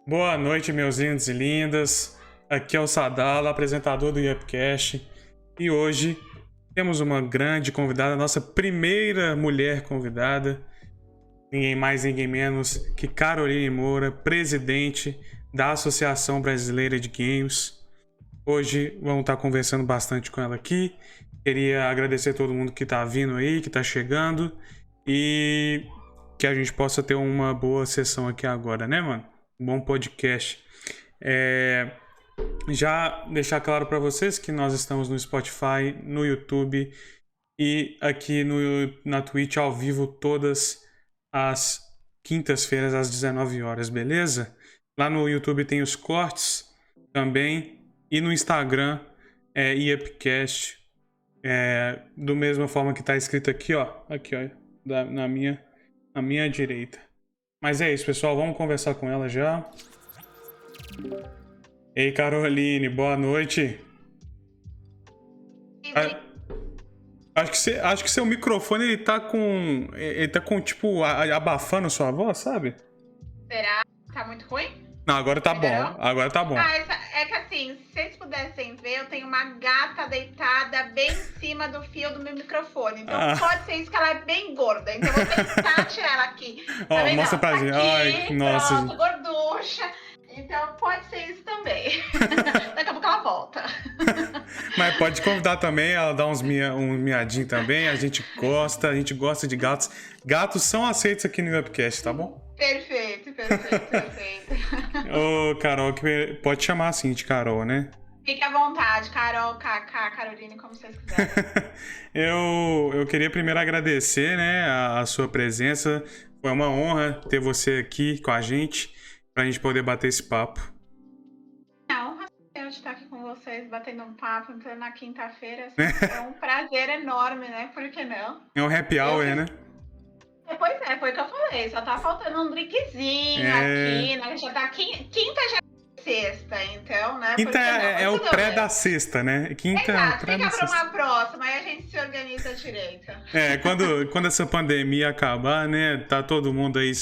Boa noite, meus lindos e lindas. Aqui é o Sadala, apresentador do Upcast. E hoje temos uma grande convidada, nossa primeira mulher convidada. Ninguém mais, ninguém menos que Caroline Moura, presidente da Associação Brasileira de Games. Hoje vamos estar conversando bastante com ela aqui. Queria agradecer a todo mundo que está vindo aí, que está chegando. E que a gente possa ter uma boa sessão aqui agora, né, mano? Um bom podcast. Já deixar claro para vocês que nós estamos no Spotify, no YouTube e aqui na Twitch ao vivo todas as quintas-feiras às 19 horas, beleza? Lá no YouTube tem os cortes também e no Instagram é Upcast, do mesma forma que tá escrito aqui, ó, na minha direita. Mas é isso, pessoal, vamos conversar com ela já. Ei, Caroline, boa noite. Acho que seu microfone ele tá com tipo abafando sua voz, sabe? Será? Tá muito ruim? Não, agora tá Melhorou? bom. Agora tá bom. É que assim, se vocês pudessem ver, eu tenho uma gata deitada bem em cima do fio do meu microfone. Então pode ser isso que ela é bem gorda. Então eu vou tentar tirar ela aqui. Ó, Tá mostra pra gente. Ai, nossa. Pronto, gorducha. Então pode ser isso também. Daqui a pouco ela volta. Mas pode convidar também, ela dá um miadinho também. A gente gosta de gatos. Gatos são aceitos aqui no Upcast, tá bom? Perfeito. Ô, Carol, pode chamar assim de Carol, né? Fique à vontade, Carol, Kaká, Caroline, como vocês quiserem. Eu queria primeiro agradecer, né, a sua presença. Foi uma honra ter você aqui com a gente, pra gente poder bater esse papo. É uma honra de estar aqui com vocês, batendo um papo na quinta-feira. É um prazer enorme, né? Por que não? É um happy hour, né? Pois é, foi o que eu falei. Só tá faltando um drinkzinho aqui, né? Já tá quinta, já é sexta, então, né? Quinta é o pré da sexta, né? Quinta Exato, é o pré da fica pra sexta. uma próxima, aí a gente se organiza direito. Quando essa pandemia acabar, né? Tá todo mundo aí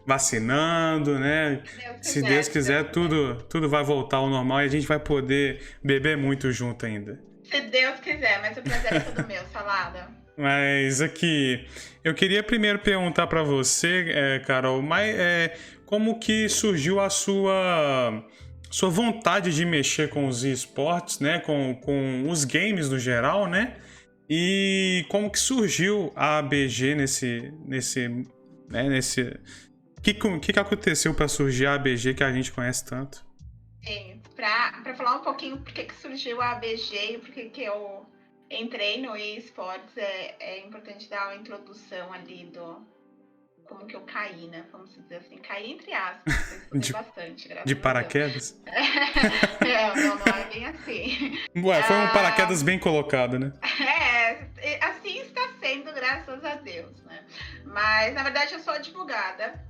vacinando, né? Se Deus quiser, tudo vai voltar ao normal e a gente vai poder beber muito junto ainda. Se Deus quiser, mas o prazer é todo meu, Salada. Mas aqui, eu queria primeiro perguntar para você, Carol, como que surgiu a sua vontade de mexer com os esportes, né? Com os games no geral, né? E como que surgiu a ABG O que aconteceu para surgir a ABG que a gente conhece tanto? Sim, para falar um pouquinho por que surgiu a ABG e por que eu entrei no eSports, é importante dar uma introdução ali do como que eu caí, né? Vamos dizer assim, caí entre aspas, bastante, graças a Deus. De paraquedas? Não é bem assim. Ué, foi um paraquedas bem colocado, né? Assim está sendo, graças a Deus, né? Mas, na verdade, eu sou advogada.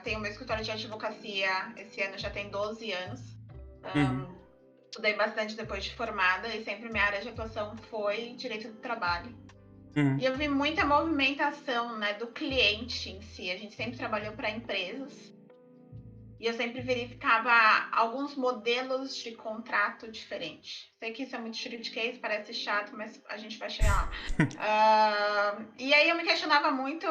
Tenho meu escritório de advocacia, esse ano já tem 12 anos. Estudei bastante depois de formada e sempre minha área de atuação foi direito do trabalho. E eu vi muita movimentação, né, do cliente em si. A gente sempre trabalhou para empresas e eu sempre verificava alguns modelos de contrato diferentes. Sei que isso é muito juridiquês, parece chato, mas a gente vai chegar lá. E aí eu me questionava muito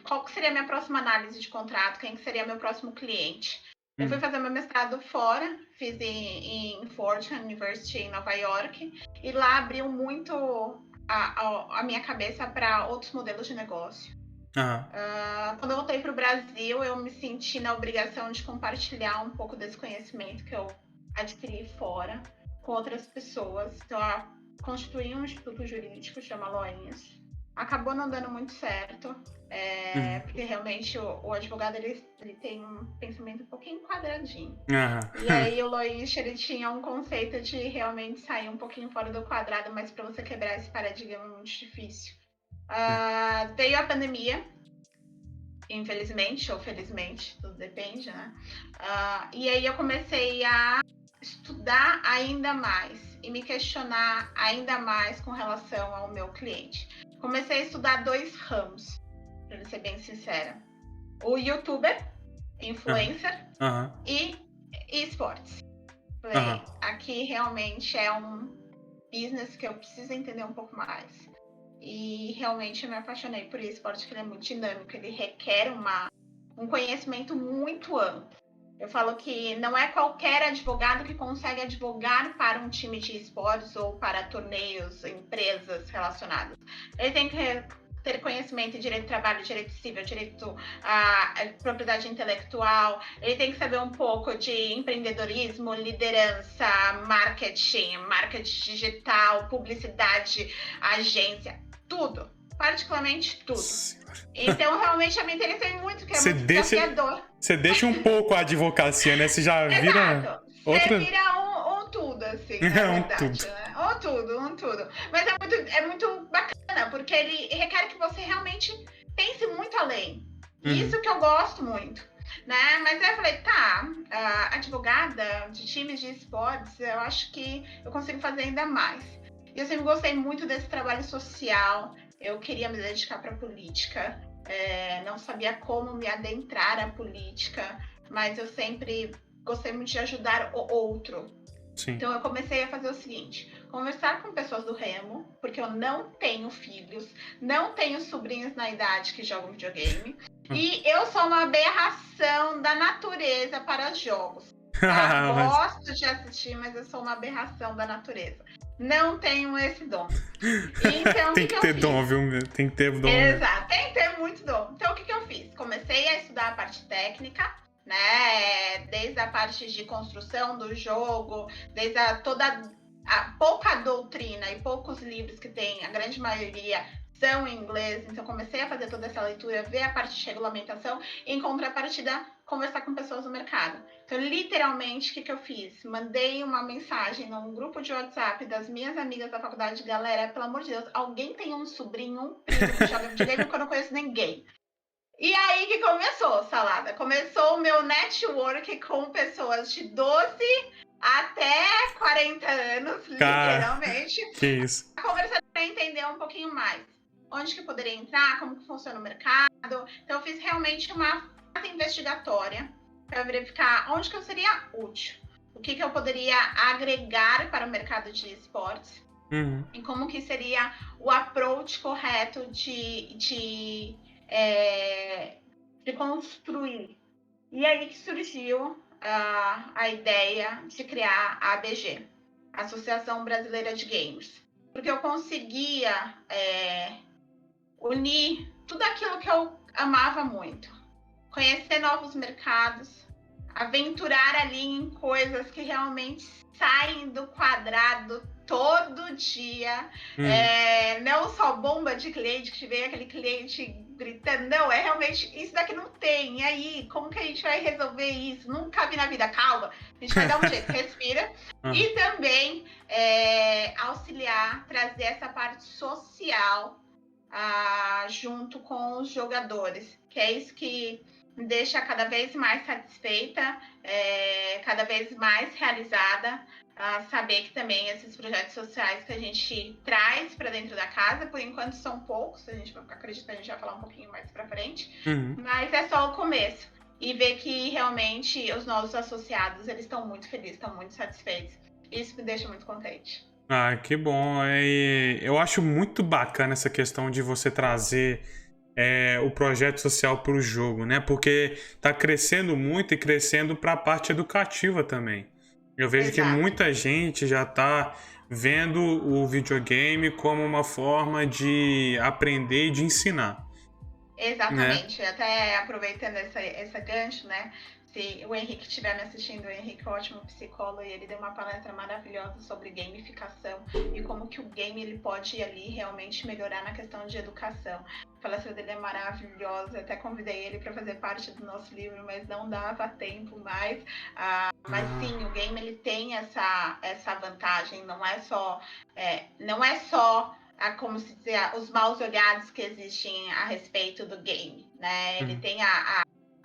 qual seria a minha próxima análise de contrato, quem seria meu próximo cliente. Eu fui fazer meu mestrado fora, fiz em Fordham University em Nova York, e lá abriu muito a minha cabeça para outros modelos de negócio. Quando eu voltei para o Brasil, eu me senti na obrigação de compartilhar um pouco desse conhecimento que eu adquiri fora com outras pessoas. Então, eu constituí um instituto jurídico, chama Loinhas. Acabou não dando muito certo, porque realmente o advogado ele tem um pensamento um pouquinho quadradinho. E aí o Loinhas ele tinha um conceito de realmente sair um pouquinho fora do quadrado, mas para você quebrar esse paradigma é muito difícil. Veio a pandemia, infelizmente ou felizmente, tudo depende, né? E aí eu comecei a estudar ainda mais e me questionar ainda mais com relação ao meu cliente. Comecei a estudar 2 ramos, para ser bem sincera. O YouTuber influencer Aham. e esportes. Aham. Falei, aqui realmente é um business que eu preciso entender um pouco mais. E realmente eu me apaixonei por esporte, porque ele é muito dinâmico, ele requer um conhecimento muito amplo. Eu falo que não é qualquer advogado que consegue advogar para um time de esportes ou para torneios, empresas relacionadas. Ele tem que ter conhecimento em direito do trabalho, direito civil, direito à propriedade intelectual. Ele tem que saber um pouco de empreendedorismo, liderança, marketing digital, publicidade, agência, tudo. Particularmente tudo. Então, realmente, eu me interessei muito, porque é muito desafiador. Você deixa um pouco a advocacia, né? Você já vira Exato. outra... Você vira um tudo, assim, na um verdade. tudo. Né? Um tudo. Mas é muito bacana, porque ele requer que você realmente pense muito além. E isso que eu gosto muito. Né? Mas aí eu falei, tá, advogada de times de esportes, eu acho que eu consigo fazer ainda mais. E eu sempre gostei muito desse trabalho social. Eu queria me dedicar para a política. Não sabia como me adentrar à política, mas eu sempre gostei muito de ajudar o outro. Sim. Então eu comecei a fazer o seguinte, conversar com pessoas do remo, porque eu não tenho filhos, não tenho sobrinhos na idade que jogam videogame, e eu sou uma aberração da natureza para jogos. Tá? Gosto de assistir, mas eu sou uma aberração da natureza. Não tenho esse dom. Então, tem que ter dom, viu? Tem que ter dom. Exato, tem que ter muito dom. Então, o que eu fiz? Comecei a estudar a parte técnica, né? Desde a parte de construção do jogo, desde toda a pouca doutrina e poucos livros que tem, a grande maioria são em inglês. Então, comecei a fazer toda essa leitura, ver a parte de regulamentação e, em contrapartida, conversar com pessoas do mercado. Então, literalmente, o que eu fiz? Mandei uma mensagem num grupo de WhatsApp das minhas amigas da faculdade. Galera, pelo amor de Deus, alguém tem um sobrinho, um primo que joga videogame que eu não conheço ninguém. E aí que começou, Salada. Começou o meu network com pessoas de 12 até 40 anos, literalmente. Que isso. Conversando para entender um pouquinho mais. Onde que eu poderia entrar, como que funciona o mercado. Então, eu fiz realmente uma fase investigatória para verificar onde que eu seria útil. O que eu poderia agregar para o mercado de esportes. E como que seria o approach correto de construir. E aí que surgiu a ideia de criar a ABG, Associação Brasileira de Games. Porque eu conseguia unir tudo aquilo que eu amava muito. Conhecer novos mercados, aventurar ali em coisas que realmente saem do quadrado todo dia. Não só bomba de cliente, que vem aquele cliente gritando, não, é realmente, isso daqui não tem, e aí, como que a gente vai resolver isso? Nunca vi na vida, calma, a gente vai dar um jeito, respira. E também auxiliar, trazer essa parte social junto com os jogadores, que é isso que me deixa cada vez mais satisfeita, cada vez mais realizada, saber que também esses projetos sociais que a gente traz para dentro da casa, por enquanto são poucos, acredito que a gente vai falar um pouquinho mais para frente, mas é só o começo. E ver que realmente os nossos associados, eles estão muito felizes, estão muito satisfeitos. Isso me deixa muito contente. Ah, que bom. Eu acho muito bacana essa questão de você trazer o projeto social para o jogo, né? Porque tá crescendo muito e crescendo para a parte educativa também. Eu vejo que muita gente já tá vendo o videogame como uma forma de aprender e de ensinar. Exatamente. Né? Até aproveitando essa gancho, né? Se o Henrique estiver me assistindo, o Henrique é um ótimo psicólogo e ele deu uma palestra maravilhosa sobre gamificação e como que o game ele pode ir ali realmente melhorar na questão de educação. A palestra dele é maravilhosa, até convidei ele para fazer parte do nosso livro, mas não dava tempo mais. Mas sim, o game ele tem essa vantagem, não é só como se dizer, os maus olhados que existem a respeito do game, né? Ele tem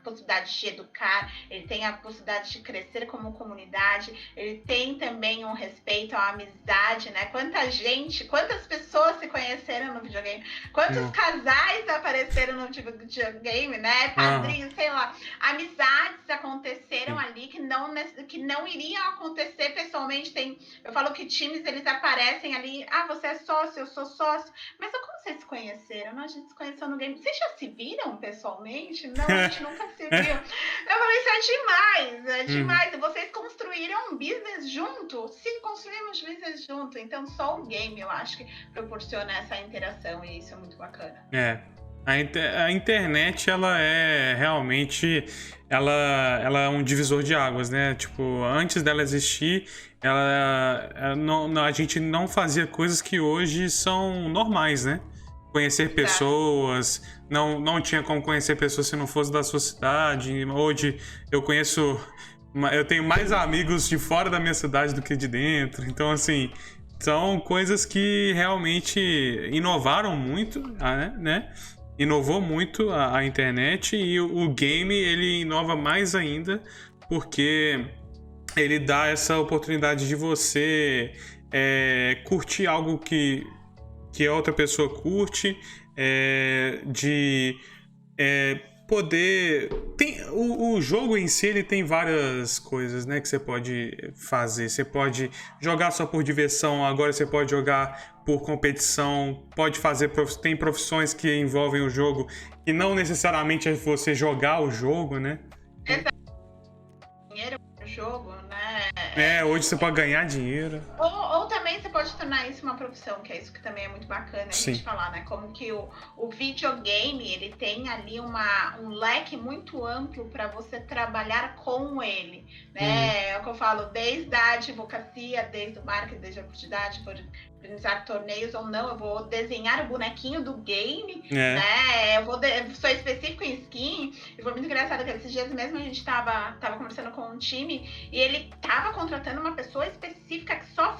possibilidade de educar, ele tem a possibilidade de crescer como comunidade, ele tem também um respeito à amizade, né? Quantas pessoas se conheceram no videogame, quantos casais apareceram no videogame, né? Padrinhos, sei lá, amizades aconteceram ali que não iriam acontecer pessoalmente. Eu falo que times, eles aparecem ali, você é sócio, eu sou sócio, mas como vocês se conheceram? Não, a gente se conheceu no game. Vocês já se viram pessoalmente? Não, a gente nunca se viu. Eu falei, isso é demais. Vocês construíram um business junto? Sim, construímos business junto. Então, só o game, eu acho que proporciona essa interação e isso é muito bacana. A internet, ela é realmente... Ela é um divisor de águas, né? Tipo, antes dela existir, a gente não fazia coisas que hoje são normais, né? Conhecer pessoas, não tinha como conhecer pessoas se não fosse da sua cidade. Hoje eu tenho mais amigos de fora da minha cidade do que de dentro. Então, assim, são coisas que realmente inovaram muito, né? Inovou muito a internet, e o game, ele inova mais ainda, porque ele dá essa oportunidade de você curtir algo que a outra pessoa curte, de poder... O jogo em si, ele tem várias coisas, né, que você pode fazer. Você pode jogar só por diversão, agora você pode jogar por competição, tem profissões que envolvem o jogo, que não necessariamente é você jogar o jogo, né? Dinheiro pro jogo, né? Hoje você pode ganhar dinheiro. Ou também você pode tornar isso uma profissão, que é isso que também é muito bacana a gente falar, né? Como que o videogame, ele tem ali um leque muito amplo para você trabalhar com ele, né? É o que eu falo, desde a advocacia, desde o marketing, desde a publicidade, organizar torneios ou não, eu vou desenhar o bonequinho do game, né? Eu sou específico em skin, e foi muito engraçado que esses dias mesmo a gente tava conversando com um time e ele tava contratando uma pessoa específica que só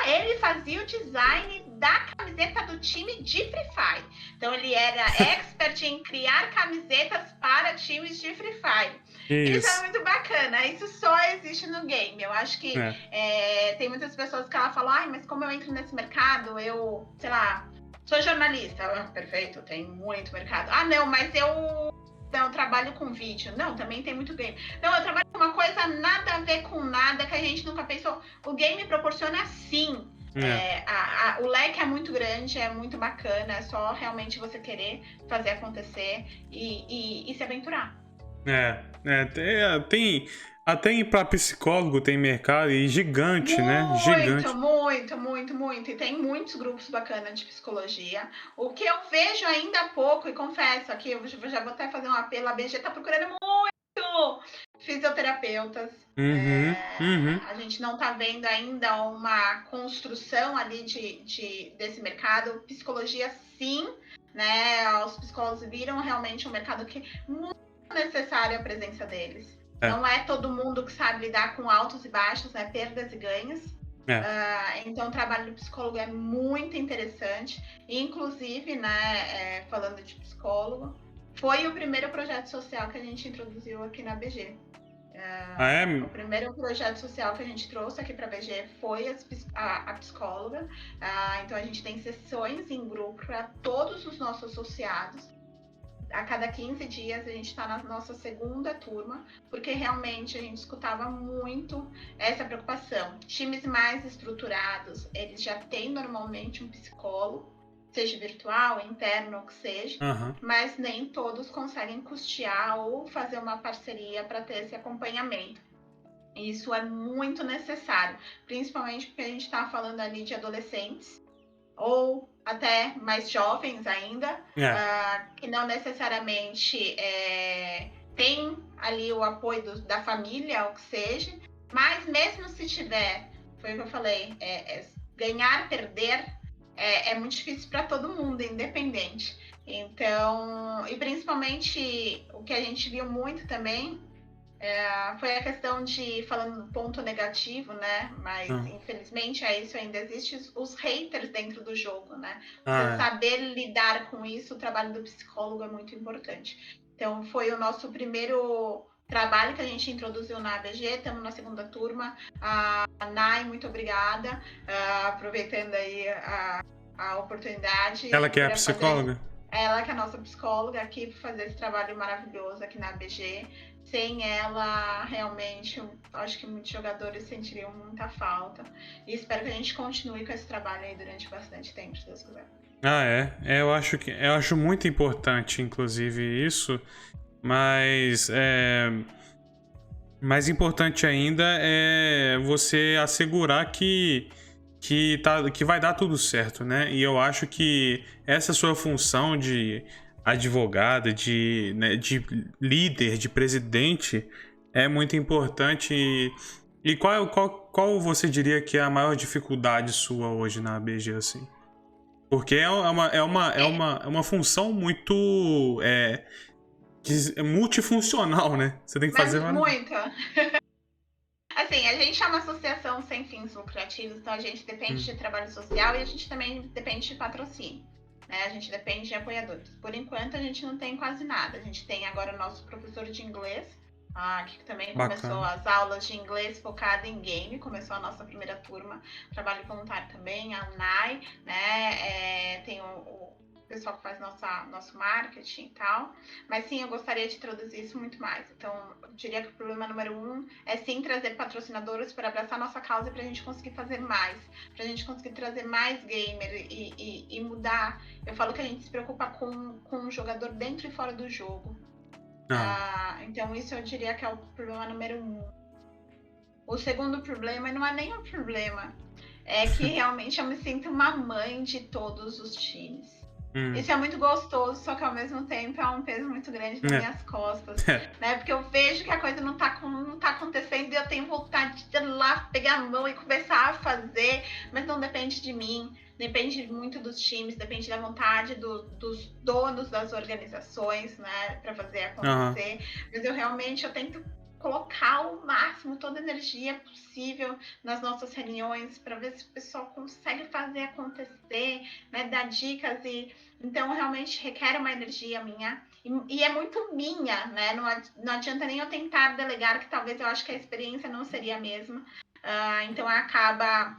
ele fazia o design da camiseta do time de Free Fire. Então ele era expert em criar camisetas para times de Free Fire. Isso é muito bacana, isso só existe no game. Eu acho que tem muitas pessoas que ela falam, mas como eu entro nesse mercado, eu, sei lá, sou jornalista. Perfeito, tem muito mercado. Não, mas eu trabalho com vídeo. Não, também tem muito game. Não, eu trabalho com uma coisa nada a ver com nada, que a gente nunca pensou. O game proporciona sim. O leque é muito grande, é muito bacana, é só realmente você querer fazer acontecer e se aventurar. Tem até para psicólogo tem mercado, e gigante, muito, né? Gigante. Muito. E tem muitos grupos bacanas de psicologia. O que eu vejo ainda há pouco, e confesso aqui, eu já vou até fazer um apelo, a BG tá procurando muito fisioterapeutas. A gente não tá vendo ainda uma construção ali desse mercado. Psicologia, sim, né? Os psicólogos viram realmente um mercado que é muito necessário a presença deles. Não é todo mundo que sabe lidar com altos e baixos, né? Perdas e ganhos. Então, o trabalho do psicólogo é muito interessante. Inclusive, né, falando de psicólogo, foi o primeiro projeto social que a gente introduziu aqui na BG. O primeiro projeto social que a gente trouxe aqui para a BG foi a psicóloga. Então, a gente tem sessões em grupo para todos os nossos associados. A cada 15 dias a gente está na nossa segunda turma, porque realmente a gente escutava muito essa preocupação. Times mais estruturados, eles já têm normalmente um psicólogo, seja virtual, interno, ou que seja, mas nem todos conseguem custear ou fazer uma parceria para ter esse acompanhamento. Isso é muito necessário, principalmente porque a gente está falando ali de adolescentes, ou até mais jovens ainda, que não necessariamente tem ali o apoio da família, ou que seja, mas mesmo se tiver, foi o que eu falei, ganhar, perder, é muito difícil para todo mundo, independente. Então, e principalmente o que a gente viu muito também, foi a questão de, falando do ponto negativo, né? Mas infelizmente isso ainda existe, os haters dentro do jogo, né? Você saber lidar com isso, o trabalho do psicólogo é muito importante. Então, foi o nosso primeiro trabalho que a gente introduziu na ABG, estamos na segunda turma. A Nai, muito obrigada, aproveitando aí a oportunidade. Ela que é a psicóloga? Ela que é a nossa psicóloga aqui, para fazer esse trabalho maravilhoso aqui na ABG. Sem ela, realmente, acho que muitos jogadores sentiriam muita falta. E espero que a gente continue com esse trabalho aí durante bastante tempo, se Deus quiser. Eu acho muito importante, inclusive, isso, mas mais importante ainda é você assegurar que vai dar tudo certo, né? E eu acho que essa sua função de advogada, de líder, de presidente, é muito importante. E qual você diria que é a maior dificuldade sua hoje na ABG, assim? Porque é uma função muito multifuncional, né? Você tem que fazer muita. Assim, a gente é uma associação sem fins lucrativos, então a gente depende de trabalho social e a gente também depende de patrocínio. Né? A gente depende de apoiadores. Por enquanto, a gente não tem quase nada. A gente tem agora o nosso professor de inglês, que também começou as aulas de inglês focada em game, começou a nossa primeira turma, trabalho voluntário também, a UNAI, né? Tem o pessoal que faz nosso marketing e tal, mas sim, eu gostaria de introduzir isso muito mais. Então, eu diria que o problema número 1 é sim trazer patrocinadores para abraçar nossa causa e para a gente conseguir fazer mais, para a gente conseguir trazer mais gamer e mudar. Eu falo que a gente se preocupa com o jogador dentro e fora do jogo. Então, isso eu diria que é o problema número 1. O segundo problema, não é nem um problema, é que realmente eu me sinto uma mãe de todos os times. Isso é muito gostoso, só que ao mesmo tempo é um peso muito grande nas minhas costas, né? Porque eu vejo que a coisa não tá acontecendo e eu tenho vontade de ir lá, pegar a mão e começar a fazer, mas não depende de mim, depende muito dos times, depende da vontade dos donos das organizações, né? Pra fazer acontecer. Mas eu tento colocar ao máximo toda a energia possível nas nossas reuniões para ver se o pessoal consegue fazer acontecer, né, dar dicas. Então realmente requer uma energia minha e é muito minha, né? Não adianta nem eu tentar delegar, que talvez eu acho que a experiência não seria a mesma. Então acaba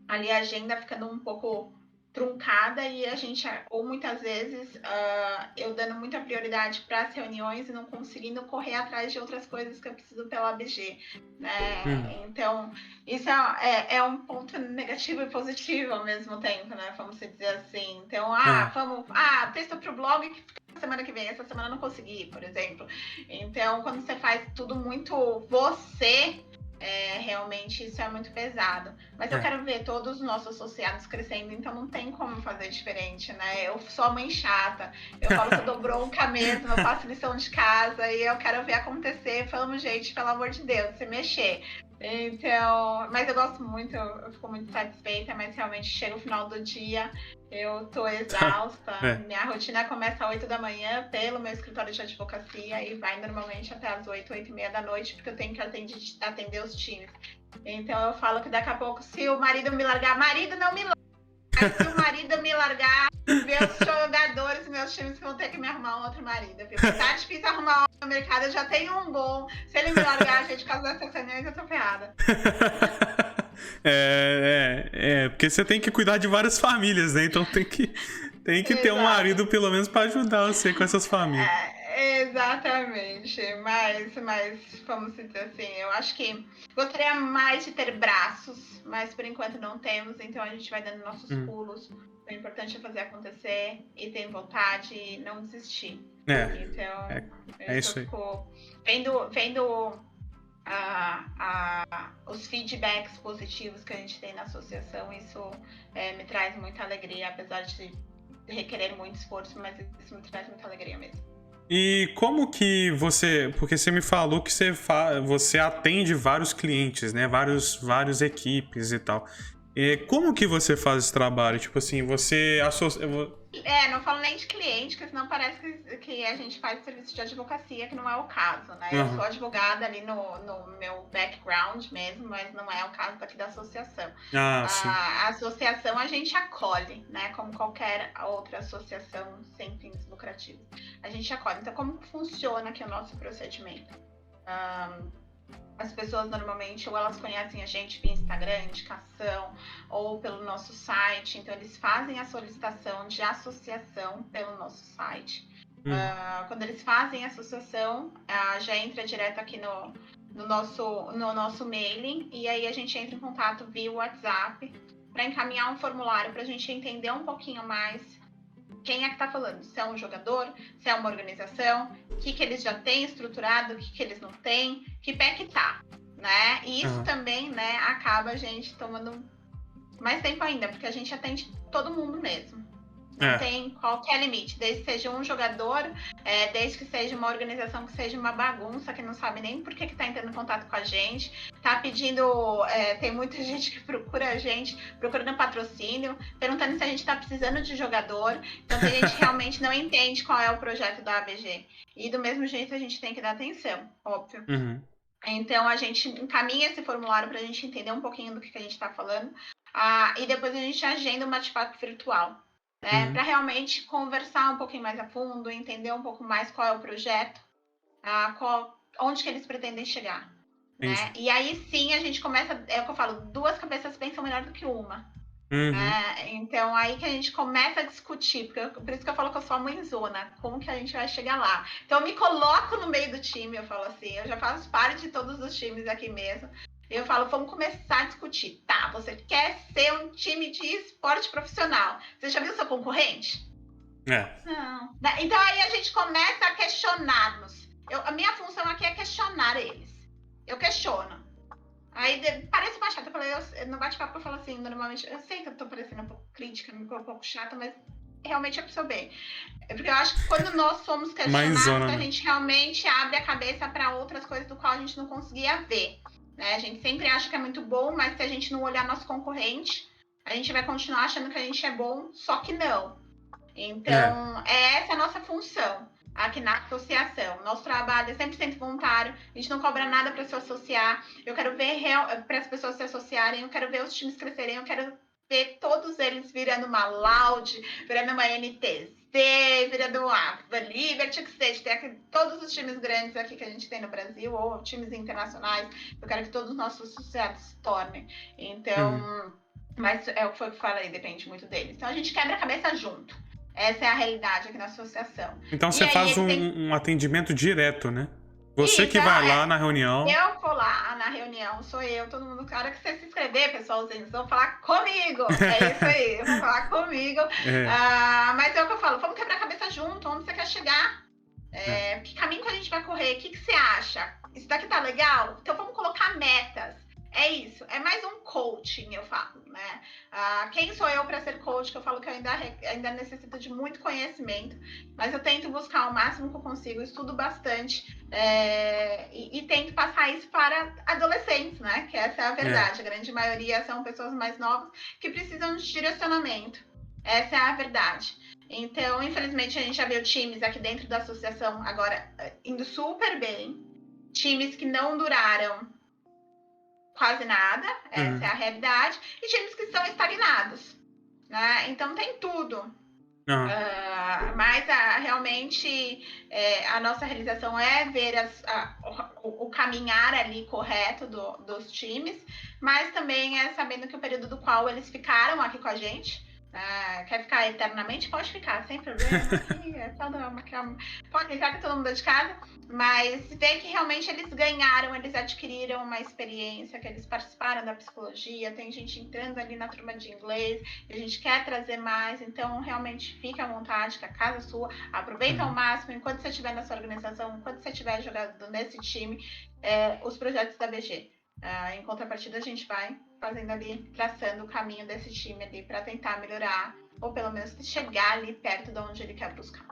ali a agenda ficando um pouco truncada e a gente, ou muitas vezes, eu dando muita prioridade para as reuniões e não conseguindo correr atrás de outras coisas que eu preciso pela ABG, né? Então, isso é um ponto negativo e positivo ao mesmo tempo, né? Vamos dizer assim. Então, texto para o blog que fica semana que vem, essa semana eu não consegui, por exemplo. Então, quando você faz tudo muito você, realmente isso é muito pesado. Mas eu quero ver todos os nossos associados crescendo, então não tem como fazer diferente, né? Eu sou a mãe chata, eu falo que eu dou bronca mesmo, eu faço lição de casa e eu quero ver acontecer. Falando, gente, pelo amor de Deus, se mexer. Então, mas eu gosto muito, eu fico muito satisfeita, mas realmente chega o final do dia, eu tô exausta. Minha rotina começa às 8 da manhã pelo meu escritório de advocacia e vai normalmente até às 8, 8 e meia da noite, porque eu tenho que atender os times. Então eu falo que daqui a pouco, se o marido me largar, marido não me larga. Mas se o marido me largar, meus jogadores, meus times vão ter que me arrumar um outro marido. Porque tá difícil arrumar um no mercado, eu já tenho um bom. Se ele me largar, gente, por causa dessas reuniões, eu tô ferrada. Porque você tem que cuidar de várias famílias, né? Então tem que ter um marido, pelo menos, pra ajudar você com essas famílias. Exatamente, mas vamos dizer assim, eu acho que gostaria mais de ter braços, mas por enquanto não temos, então a gente vai dando nossos pulos. O importante é fazer acontecer e ter vontade e não desistir. Então, isso aí. Vendo os feedbacks positivos que a gente tem na associação, isso me traz muita alegria, apesar de requerer muito esforço, mas isso me traz muita alegria mesmo. E como que você... Porque você me falou que você atende vários clientes, né? Vários equipes e tal. Como que você faz esse trabalho? Tipo assim, você associa... Não falo nem de cliente, porque senão parece que a gente faz serviço de advocacia, que não é o caso, né? Eu sou advogada ali no meu background mesmo, mas não é o caso daqui da associação. Sim. A associação a gente acolhe, né? Como qualquer outra associação sem fins lucrativos. A gente acolhe. Então, como funciona aqui o nosso procedimento? As pessoas normalmente ou elas conhecem a gente via Instagram, indicação, ou pelo nosso site. Então, eles fazem a solicitação de associação pelo nosso site. Quando eles fazem a associação, já entra direto aqui no nosso mailing, e aí a gente entra em contato via WhatsApp para encaminhar um formulário para a gente entender um pouquinho mais quem é que está falando, se é um jogador, se é uma organização, o que eles já têm estruturado, o que eles não têm, que pé que tá, né? E isso também, né, acaba a gente tomando mais tempo ainda, porque a gente atende todo mundo mesmo. Não tem qualquer limite, desde que seja um jogador, desde que seja uma organização que seja uma bagunça, que não sabe nem por que tá entrando em contato com a gente, tá pedindo, tem muita gente que procura a gente, procurando patrocínio, perguntando se a gente tá precisando de jogador, então tem gente que realmente não entende qual é o projeto da ABG, e do mesmo jeito a gente tem que dar atenção, óbvio. Então a gente encaminha esse formulário pra gente entender um pouquinho do que a gente tá falando, e depois a gente agenda um bate-papo virtual. Né, para realmente conversar um pouquinho mais a fundo, entender um pouco mais qual é o projeto, onde que eles pretendem chegar. Né? E aí sim a gente começa, é o que eu falo, duas cabeças pensam melhor do que uma. Então aí que a gente começa a discutir, por isso que eu falo que eu sou a mãezona, como que a gente vai chegar lá. Então eu me coloco no meio do time, eu falo assim, eu já faço parte de todos os times aqui mesmo. Eu falo, vamos começar a discutir. Tá, você quer ser um time de esporte profissional. Você já viu seu concorrente? Não. Então aí a gente começa a questionar-nos. A minha função aqui é questionar eles. Eu questiono. Aí parece uma chata. Eu falei, no bate-papo eu falo assim, normalmente, eu sei que eu tô parecendo um pouco crítica, um pouco chata, mas realmente é pro seu bem. Porque eu acho que quando nós somos questionados, a gente realmente abre a cabeça para outras coisas do qual a gente não conseguia ver. Né? A gente sempre acha que é muito bom, mas se a gente não olhar nosso concorrente, a gente vai continuar achando que a gente é bom, só que não. Então, essa a nossa função aqui na associação. Nosso trabalho é 100% voluntário, a gente não cobra nada para se associar. Eu quero ver para as pessoas se associarem, eu quero ver os times crescerem, eu quero ver todos eles virando uma Loud, virando uma NTZ, virando uma Liberty, que seja, tem aqui, todos os times grandes aqui que a gente tem no Brasil, ou times internacionais, eu quero que todos os nossos associados se tornem. Então, mas é o que foi que eu falei, depende muito deles. Então a gente quebra a cabeça junto. Essa é a realidade aqui na associação. Então você faz um atendimento direto, né? Você que vai lá na reunião. Eu vou lá na reunião, sou eu, todo mundo. Na hora que você se inscrever, pessoalzinho, vocês vão falar comigo. É isso aí, vão falar comigo. Mas é o que eu falo, vamos quebrar a cabeça junto, onde você quer chegar? Que caminho que a gente vai correr? O que você acha? Isso daqui tá legal? Então vamos colocar metas. É isso, é mais um coaching, eu falo, né? Quem sou eu para ser coach? Que eu falo que eu ainda necessito de muito conhecimento, mas eu tento buscar o máximo que eu consigo, estudo bastante e tento passar isso para adolescentes, né? Que essa é a verdade. A grande maioria são pessoas mais novas que precisam de direcionamento. Essa é a verdade. Então, infelizmente, a gente já viu times aqui dentro da associação agora indo super bem, times que não duraram quase nada, essa é a realidade, e times que estão estagnados, né? Então tem tudo. Mas realmente a nossa realização é ver o caminhar ali correto dos times, mas também é sabendo que o período do qual eles ficaram aqui com a gente, quer ficar eternamente? Pode ficar, sem problema. Pode entrar que todo mundo é de casa, mas ver que realmente eles ganharam, eles adquiriram uma experiência, que eles participaram da psicologia, tem gente entrando ali na turma de inglês, e a gente quer trazer mais, então realmente fique à vontade, que a casa é sua, aproveita ao máximo, enquanto você estiver nessa organização, enquanto você estiver jogando nesse time, os projetos da BG. Em contrapartida, a gente vai fazendo ali, traçando o caminho desse time ali para tentar melhorar, ou pelo menos chegar ali perto de onde ele quer buscar.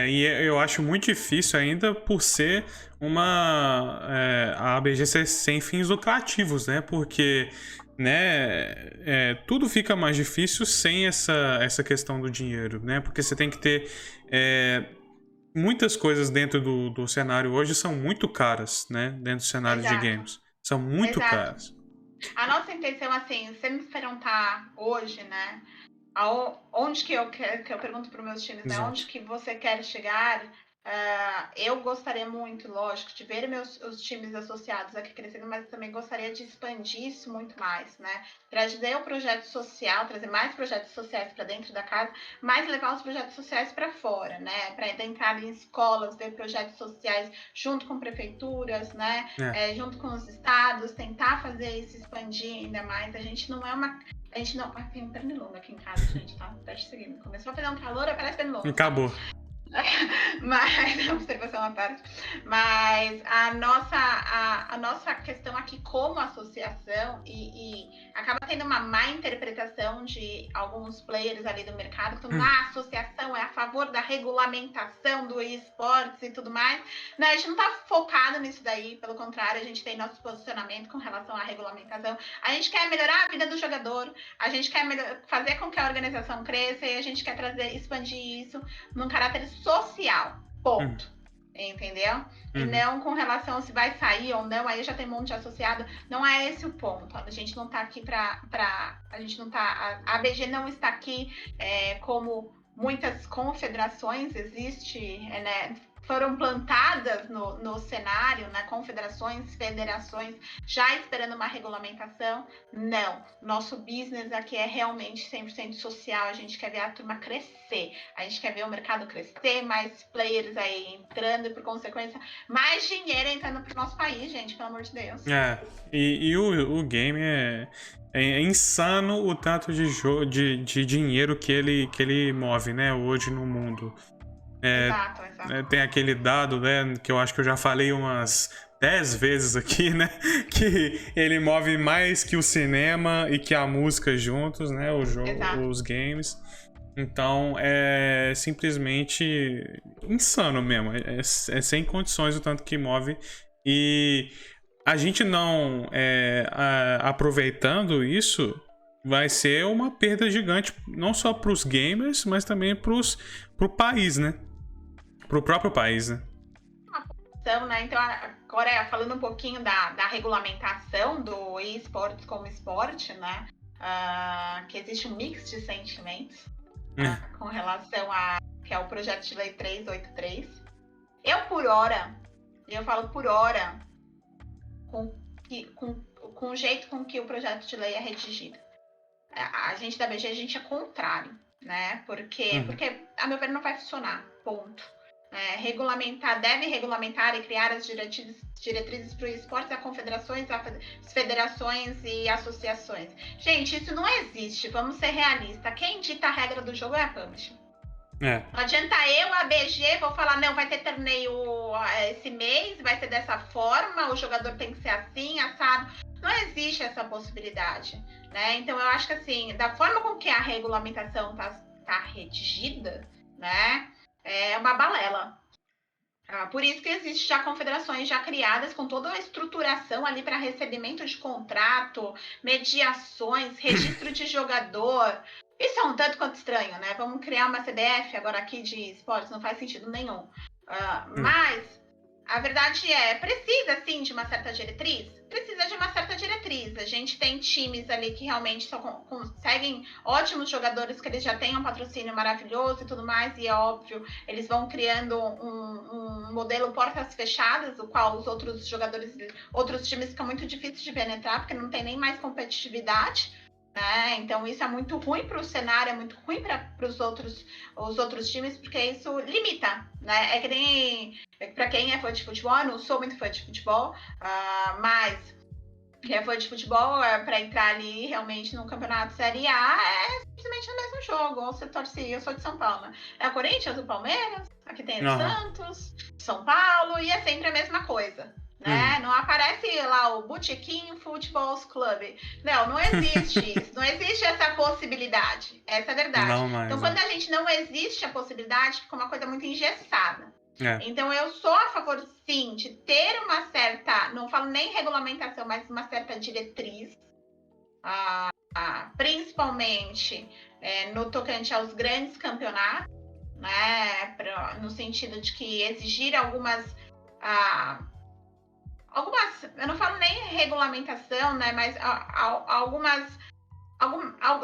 E eu acho muito difícil ainda por ser a ABG ser sem fins lucrativos, né? Porque né, tudo fica mais difícil sem essa questão do dinheiro, né? Porque você tem que ter muitas coisas dentro do cenário hoje são muito caras, né? Dentro do cenário de Exato, games. São muito exato. caras. A nossa intenção, assim, se você me perguntar hoje, né, onde que eu pergunto para os meus times, né, onde Exato. que você quer chegar, eu gostaria muito, lógico, de ver os times associados aqui crescendo, mas também gostaria de expandir isso muito mais, né, trazer o projeto social, trazer mais projetos sociais para dentro da casa, mas levar os projetos sociais para fora, né, para entrar em escolas, ver projetos sociais junto com prefeituras, né, junto com os estados, tentar fazer isso expandir ainda mais. A gente não é uma. A gente não. Ai, tem um pernilongo aqui em casa, gente, tá? Teste seguindo. Começou a fazer um calor, aparece pernilongo. Acabou. Mas, observação à parte, mas a nossa questão aqui como associação e acaba tendo uma má interpretação de alguns players ali do mercado, que a associação é a favor da regulamentação do esportes e tudo mais. Não, a gente não tá focado nisso daí, pelo contrário, a gente tem nosso posicionamento com relação à regulamentação. A gente quer melhorar a vida do jogador, a gente quer fazer com que a organização cresça e a gente quer expandir isso num caráter social, ponto. Entendeu? E não com relação se vai sair ou não, aí já tem um monte de associado. Não é esse o ponto. A gente não tá aqui pra a gente não tá. A ABG não está aqui como muitas confederações existe, né? Foram plantadas no cenário, né? Confederações, federações, já esperando uma regulamentação. Não. Nosso business aqui é realmente 100% social. A gente quer ver a turma crescer. A gente quer ver o mercado crescer, mais players aí entrando e, por consequência, mais dinheiro entrando pro nosso país, gente, pelo amor de Deus. E o game é insano o tanto de dinheiro que ele move, né, hoje no mundo. Exato. Tem aquele dado, né, que eu acho que eu já falei umas 10 vezes aqui, né, que ele move mais que o cinema e que a música juntos, né, os games. Então é simplesmente insano mesmo, é sem condições o tanto que move. E a gente não aproveitando isso vai ser uma perda gigante, não só para os gamers, mas também pro país, né? Pro próprio país, né? Então, agora falando um pouquinho da regulamentação do esportes como esporte, né? Que existe um mix de sentimentos com relação que é o projeto de lei 383. Eu falo por hora, com o jeito com que o projeto de lei é redigido. A gente da BG, a gente é contrário, né? Porque a meu ver não vai funcionar, ponto. Deve regulamentar e criar as diretrizes para o esporte, as confederações, as federações e associações. Gente, isso não existe, vamos ser realistas. Quem dita a regra do jogo é a publisher. Não adianta eu, a BG, vou falar, não, vai ter torneio esse mês, vai ser dessa forma, o jogador tem que ser assim, assado. Não existe essa possibilidade, né? Então, eu acho que, assim, da forma com que a regulamentação tá redigida, né, é uma balela. Por isso que existem já confederações já criadas com toda a estruturação ali para recebimento de contrato, mediações, registro de jogador. Isso é um tanto quanto estranho, né? Vamos criar uma CBF agora aqui de esportes, não faz sentido nenhum. Mas a verdade precisa sim de uma certa diretriz? Precisa de uma certa diretriz. A gente tem times ali que realmente só conseguem ótimos jogadores, que eles já têm um patrocínio maravilhoso e tudo mais, e é óbvio, eles vão criando um modelo portas fechadas, o qual os outros jogadores, outros times ficam muito difíceis de penetrar, porque não tem nem mais competitividade. Então isso é muito ruim para o cenário, é muito ruim para os outros times, porque isso limita, né? É que nem para quem é fã de futebol, eu não sou muito fã de futebol, mas quem é fã de futebol, para entrar ali realmente no campeonato Série A, é simplesmente o mesmo jogo. Ou você torce, eu sou de São Paulo, né? É o Corinthians, o Palmeiras, aqui tem o Santos, São Paulo, e é sempre a mesma coisa. Né? Não aparece lá o Botequim Futebol Clube. Não existe isso. Não existe essa possibilidade. Essa é a verdade. Então, quando a gente não existe a possibilidade, fica uma coisa muito engessada. Então, eu sou a favor, sim, de ter uma certa, não falo nem regulamentação, mas uma certa diretriz, principalmente no tocante aos grandes campeonatos, né, no sentido de que exigir algumas, eu não falo nem regulamentação, né, mas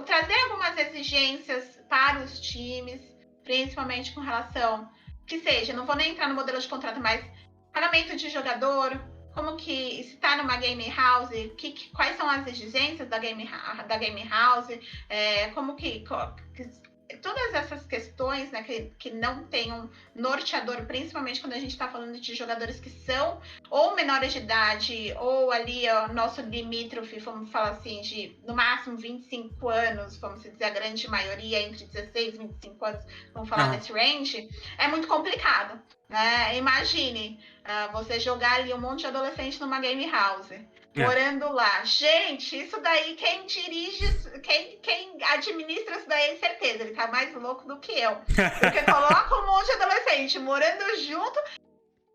trazer algumas exigências para os times, principalmente com relação, que seja, não vou nem entrar no modelo de contrato, mas pagamento de jogador, como que se está numa game house, quais são as exigências da game house, como que todas essas questões, né, que não tem um norteador, principalmente quando a gente está falando de jogadores que são ou menores de idade, ou ali o nosso limítrofe, vamos falar assim, de no máximo 25 anos, vamos dizer, a grande maioria entre 16 e 25 anos, vamos falar nesse range, é muito complicado, né? Imagine você jogar ali um monte de adolescente numa game house, morando lá. Gente, isso daí, quem dirige, quem administra isso daí, é certeza, ele tá mais louco do que eu. Porque coloca um monte de adolescente morando junto,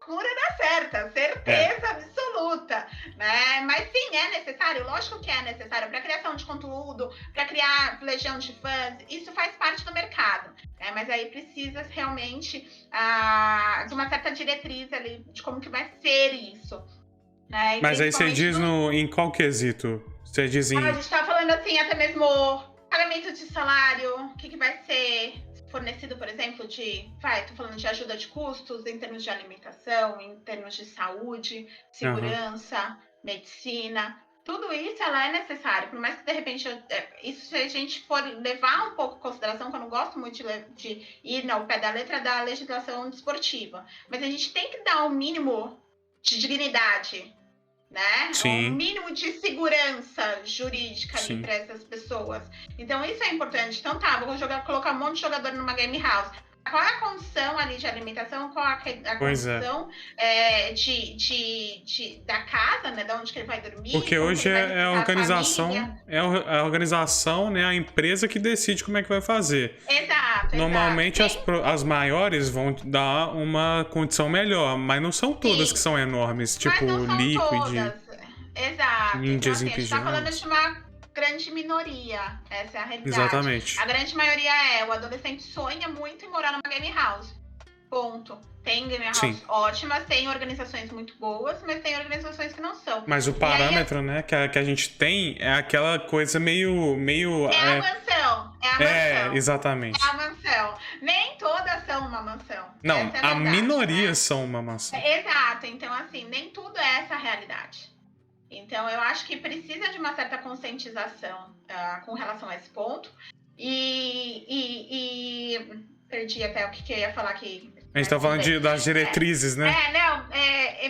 cura dá certa, certeza absoluta, né? Mas sim, é necessário, lógico que é necessário para criação de conteúdo, para criar legião de fãs, isso faz parte do mercado, né? Mas aí precisa realmente de uma certa diretriz ali de como que vai ser isso. Né? Mas aí você diz em qual quesito? Você diz em... a gente tá falando assim, até mesmo pagamento de salário, o que vai ser fornecido, por exemplo, tô falando de ajuda de custos em termos de alimentação, em termos de saúde, segurança, medicina. Tudo isso ela é necessário, por mais que de repente isso, se a gente for levar um pouco em consideração, que eu não gosto muito de ir ao pé da letra da legislação desportiva, mas a gente tem que dar um mínimo de dignidade, né? Sim. Um mínimo de segurança jurídica ali para essas pessoas. Então isso é importante. Então vou colocar um monte de jogador numa game house. Qual é a condição ali de alimentação? Qual a condição da casa, né? De onde que ele vai dormir? Porque hoje é a organização, né? A empresa que decide como é que vai fazer. Exato. Normalmente as maiores vão dar uma condição melhor, mas não são todas que são enormes, tipo Liquid, exato. Ninjas então, em assim, a gente tá falando Pijamas. de uma grande minoria. Essa é a realidade. Exatamente. A grande maioria o adolescente sonha muito em morar numa game house. Ponto. Tem game house ótimas, tem organizações muito boas, mas tem organizações que não são. Mas o parâmetro, né, que a gente tem é aquela coisa meio... a mansão. É a mansão. Exatamente. É a mansão. Nem todas são uma mansão. Não, essa é a verdade, minoria né? são uma mansão. Exato. Então, assim, nem tudo é essa a realidade. Então, eu acho que precisa de uma certa conscientização com relação a esse ponto. E perdi até o que eu ia falar aqui. A gente tá falando das diretrizes, né?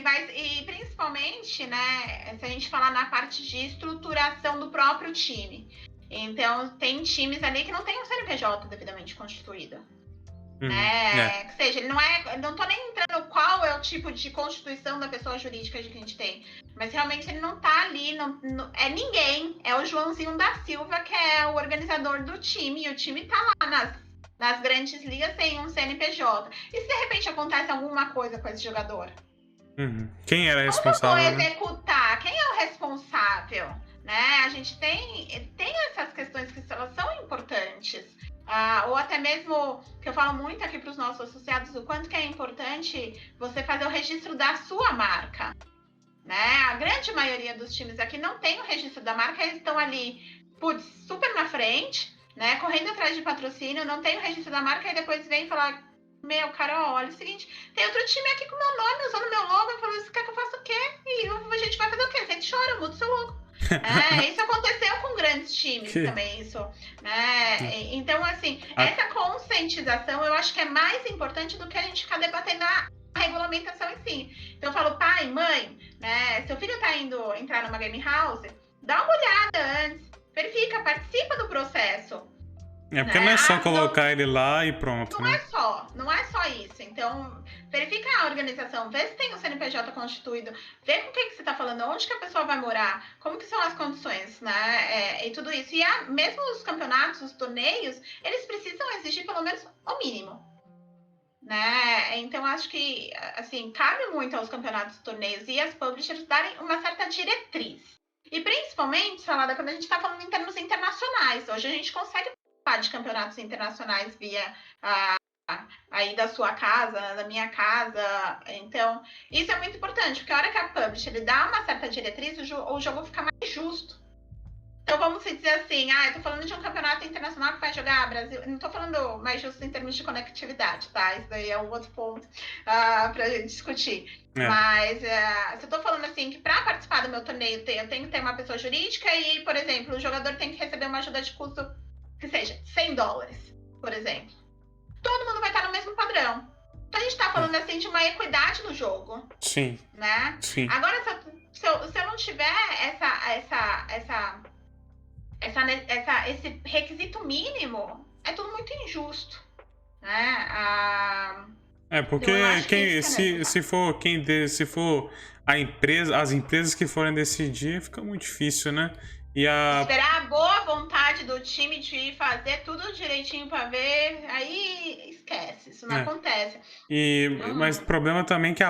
Mas principalmente, né, se a gente falar na parte de estruturação do próprio time. Então, tem times ali que não tem um CNPJ devidamente constituído. Que seja, ele não tô nem entrando qual é o tipo de constituição da pessoa jurídica que a gente tem, mas realmente ele não tá ali, não é ninguém, é o Joãozinho da Silva que é o organizador do time, e o time tá lá nas grandes ligas sem um CNPJ. E se de repente acontece alguma coisa com esse jogador? Quem era responsável? Como eu vou executar? Quem é o responsável? Né? A gente tem essas questões que elas são importantes. Ou até mesmo, que eu falo muito aqui para os nossos associados, o quanto que é importante você fazer o registro da sua marca. Né? A grande maioria dos times aqui não tem o registro da marca, eles estão ali super na frente, né? Correndo atrás de patrocínio, não tem o registro da marca, e depois vem falar, cara, olha, é o seguinte, tem outro time aqui com meu nome, usando meu logo, eu falo, você quer que eu faça o quê? E a gente vai fazer o quê? Você chora, muda o seu logo. Isso aconteceu com grandes times também, isso, né? Então, assim, essa conscientização eu acho que é mais importante do que a gente ficar debatendo a regulamentação em si. Então eu falo, pai, mãe, né? Seu filho tá indo entrar numa game house, dá uma olhada antes, verifica, participa do processo. Porque não é só colocar ele lá e pronto, não é só isso. Então, verifica a organização, vê se tem um CNPJ constituído, vê com quem que você está falando, onde que a pessoa vai morar, como que são as condições, né? E tudo isso. E mesmo os campeonatos, os torneios, eles precisam exigir pelo menos o mínimo. Né? Então, acho que assim, cabe muito aos campeonatos, torneios e às publishers darem uma certa diretriz. E principalmente, Salada, quando a gente está falando em termos internacionais. Hoje a gente consegue participar de campeonatos internacionais via aí da sua casa, da minha casa. Então, isso é muito importante, porque a hora que a publisher ele dá uma certa diretriz, o jogo fica mais justo. Então, vamos dizer assim, eu tô falando de um campeonato internacional que vai jogar Brasil. Não tô falando mais justo em termos de conectividade, tá? Isso daí é um outro ponto pra gente discutir. Mas se eu tô falando assim, que pra participar do meu torneio eu tenho que ter uma pessoa jurídica e, por exemplo, o jogador tem que receber uma ajuda de custo que seja $100, por exemplo. Todo mundo vai estar no mesmo padrão. Então, a gente tá falando assim de uma equidade no jogo. Sim. Né? Sim. Agora, se eu não tiver esse requisito mínimo, é tudo muito injusto, né? Porque se for as empresas que forem decidir, fica muito difícil, né? Esperar a boa vontade do time de fazer tudo direitinho para ver, aí esquece, isso não acontece. Mas o problema também é que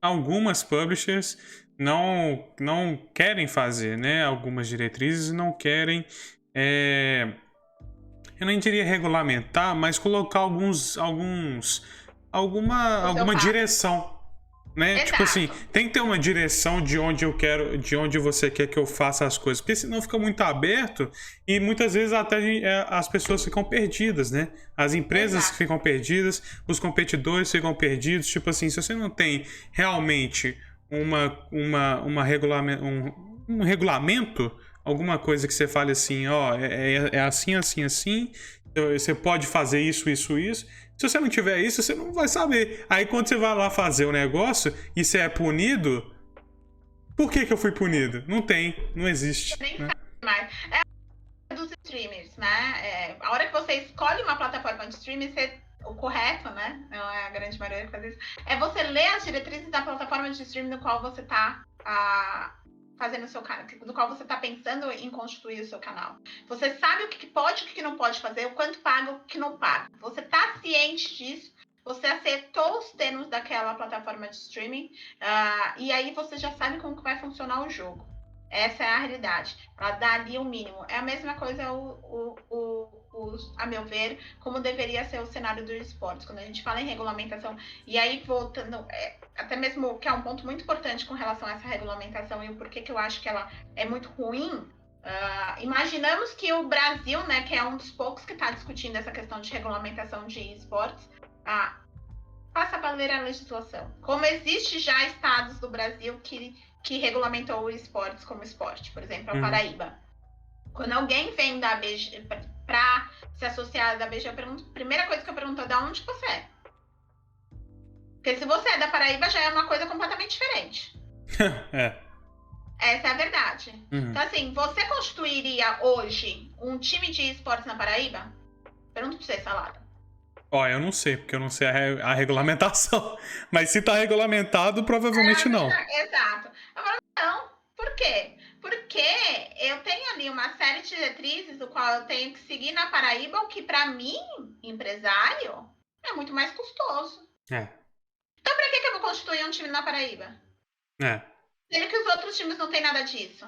algumas publishers não querem fazer, né? Algumas diretrizes não querem, eu não diria regulamentar, mas colocar alguma direção, né? Exato. Tipo assim, tem que ter uma direção de onde você quer que eu faça as coisas, porque senão fica muito aberto e muitas vezes até as pessoas ficam perdidas, né? As empresas ficam perdidas, os competidores ficam perdidos. Tipo assim, se você não tem realmente um regulamento, alguma coisa que você fale assim, é assim, assim, assim, você pode fazer isso, isso, isso. Se você não tiver isso, você não vai saber. Aí quando você vai lá fazer o negócio e você é punido, por que eu fui punido? Não existe. Nem né? sabe mais. É dos streamers, né? A hora que você escolhe uma plataforma de streaming, o correto, né? Não é a grande maioria que faz isso. É você ler as diretrizes da plataforma de streaming no qual você está fazendo o seu canal, do qual você está pensando em constituir o seu canal. Você sabe o que pode e o que não pode fazer, o quanto paga, o que não paga. Você está ciente disso, você aceitou os termos daquela plataforma de streaming, e aí você já sabe como que vai funcionar o jogo. Essa é a realidade. Ela dá ali o mínimo. É a mesma coisa, a meu ver, como deveria ser o cenário do esportes. Quando a gente fala em regulamentação, e aí voltando, até mesmo que é um ponto muito importante com relação a essa regulamentação e o porquê que eu acho que ela é muito ruim. Imaginamos que o Brasil, né, que é um dos poucos que está discutindo essa questão de regulamentação de esportes, faça valer a legislação. Como existe já estados do Brasil que regulamentou o esportes como esporte, por exemplo, a Paraíba. Quando alguém vem da BG para se associar da BG, a primeira coisa que eu pergunto é de onde você é. Porque se você é da Paraíba, já é uma coisa completamente diferente. Essa é a verdade. Então, assim, você constituiria hoje um time de esportes na Paraíba? Pergunto pra você, Salada. Eu não sei, porque eu não sei a regulamentação. Mas se tá regulamentado, provavelmente não. Exato. Agora, não. Por quê? Porque eu tenho ali uma série de diretrizes do qual eu tenho que seguir na Paraíba, o que para mim, empresário, é muito mais custoso. Então, para que eu vou constituir um time na Paraíba? Sendo que os outros times não têm nada disso.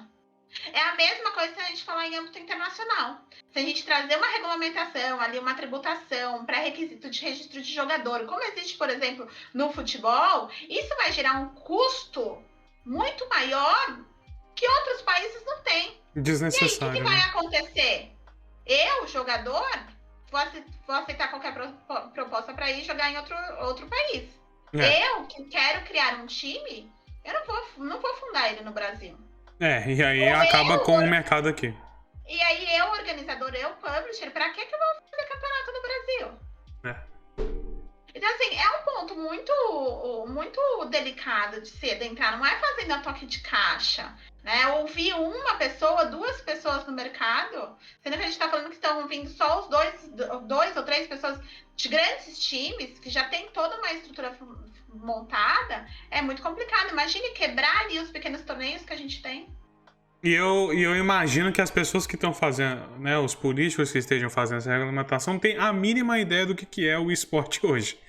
É a mesma coisa se a gente falar em âmbito internacional. Se a gente trazer uma regulamentação, ali uma tributação, pré-requisito de registro de jogador, como existe, por exemplo, no futebol, isso vai gerar um custo muito maior que outros países não têm. Desnecessário. E aí, o que vai acontecer? Eu, jogador, vou aceitar qualquer proposta para ir jogar em outro país. Eu, que quero criar um time, eu não vou fundar ele no Brasil. E aí acaba com o mercado aqui. E aí eu, organizador, eu, publisher, pra que eu vou fazer campeonato no Brasil? Então, assim, é um ponto muito delicado de se adentrar. Não é fazendo a toque de caixa, né? Ouvir uma pessoa, duas pessoas no mercado, sendo que a gente tá falando que estão vindo só os dois ou três pessoas de grandes times, que já tem toda uma estrutura montada, é muito complicado. Imagine quebrar ali os pequenos torneios que a gente tem. E eu imagino que as pessoas que estão fazendo, né, os políticos que estejam fazendo essa regulamentação, têm a mínima ideia do que é o esporte hoje.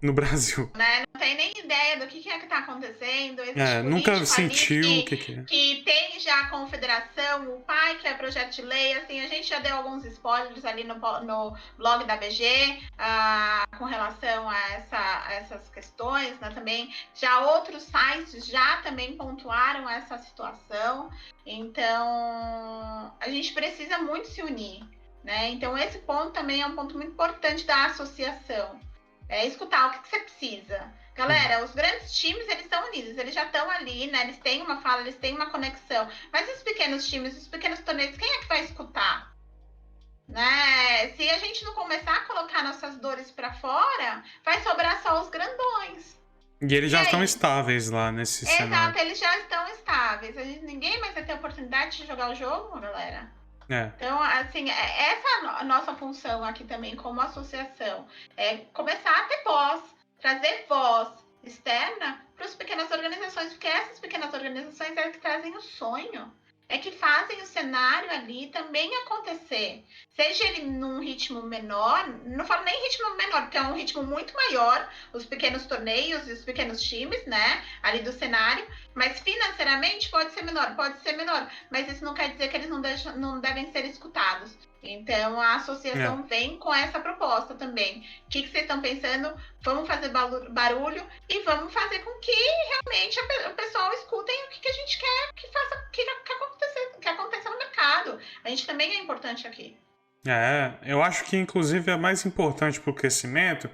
no Brasil. Né? Não tem nem ideia do que é que está acontecendo. Existe nunca sentiu o que é. Que tem já a confederação, o pai que é projeto de lei, assim, a gente já deu alguns spoilers ali no blog da BG com relação a essas questões, né, também. Já outros sites já também pontuaram essa situação, então a gente precisa muito se unir, né? Então esse ponto também é um ponto muito importante da associação. Escutar o que você precisa. Galera, os grandes times, eles estão unidos, eles já estão ali, né? Eles têm uma fala, eles têm uma conexão. Mas os pequenos times, os pequenos torneios, quem é que vai escutar? Né? Se a gente não começar a colocar nossas dores para fora, vai sobrar só os grandões. E eles já estão estáveis lá nesse cenário. Exato, eles já estão estáveis. Ninguém mais vai ter a oportunidade de jogar o jogo, galera. Então, assim, essa é a nossa função aqui também como associação. É começar a ter voz, trazer voz externa para as pequenas organizações, porque essas pequenas organizações é que trazem o sonho, é que fazem o cenário ali também acontecer. Seja ele num ritmo menor, não falo nem ritmo menor, porque é um ritmo muito maior, os pequenos torneios e os pequenos times, né, ali do cenário, mas financeiramente pode ser menor, mas isso não quer dizer que eles não devem ser escutados. Então, a associação vem com essa proposta também. O que vocês estão pensando? Vamos fazer barulho e vamos fazer com que realmente o pessoal escutem o que a gente quer que aconteça no mercado. A gente também é importante aqui. Eu acho que, inclusive, é mais importante para o crescimento,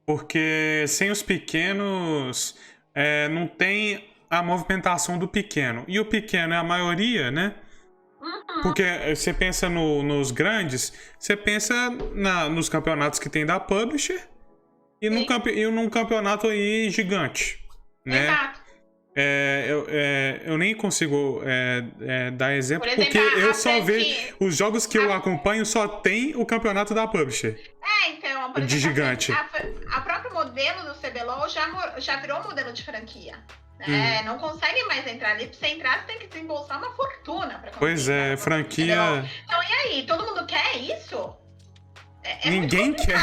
porque sem os pequenos não tem a movimentação do pequeno. E o pequeno é a maioria, né? Porque você pensa nos grandes, você pensa nos campeonatos que tem da Publisher e num campeonato aí gigante, né? Exato. Eu nem consigo dar exemplo, porque eu só vejo os jogos que eu acompanho, só tem o campeonato da Publisher. Então, por exemplo, de gigante. A próprio modelo do CBLOL já virou modelo de franquia. Não consegue mais entrar ali. Pra você entrar, você tem que desembolsar uma fortuna pra conseguir. Pois é, franquia. Então, e aí? Todo mundo quer isso? Ninguém quer.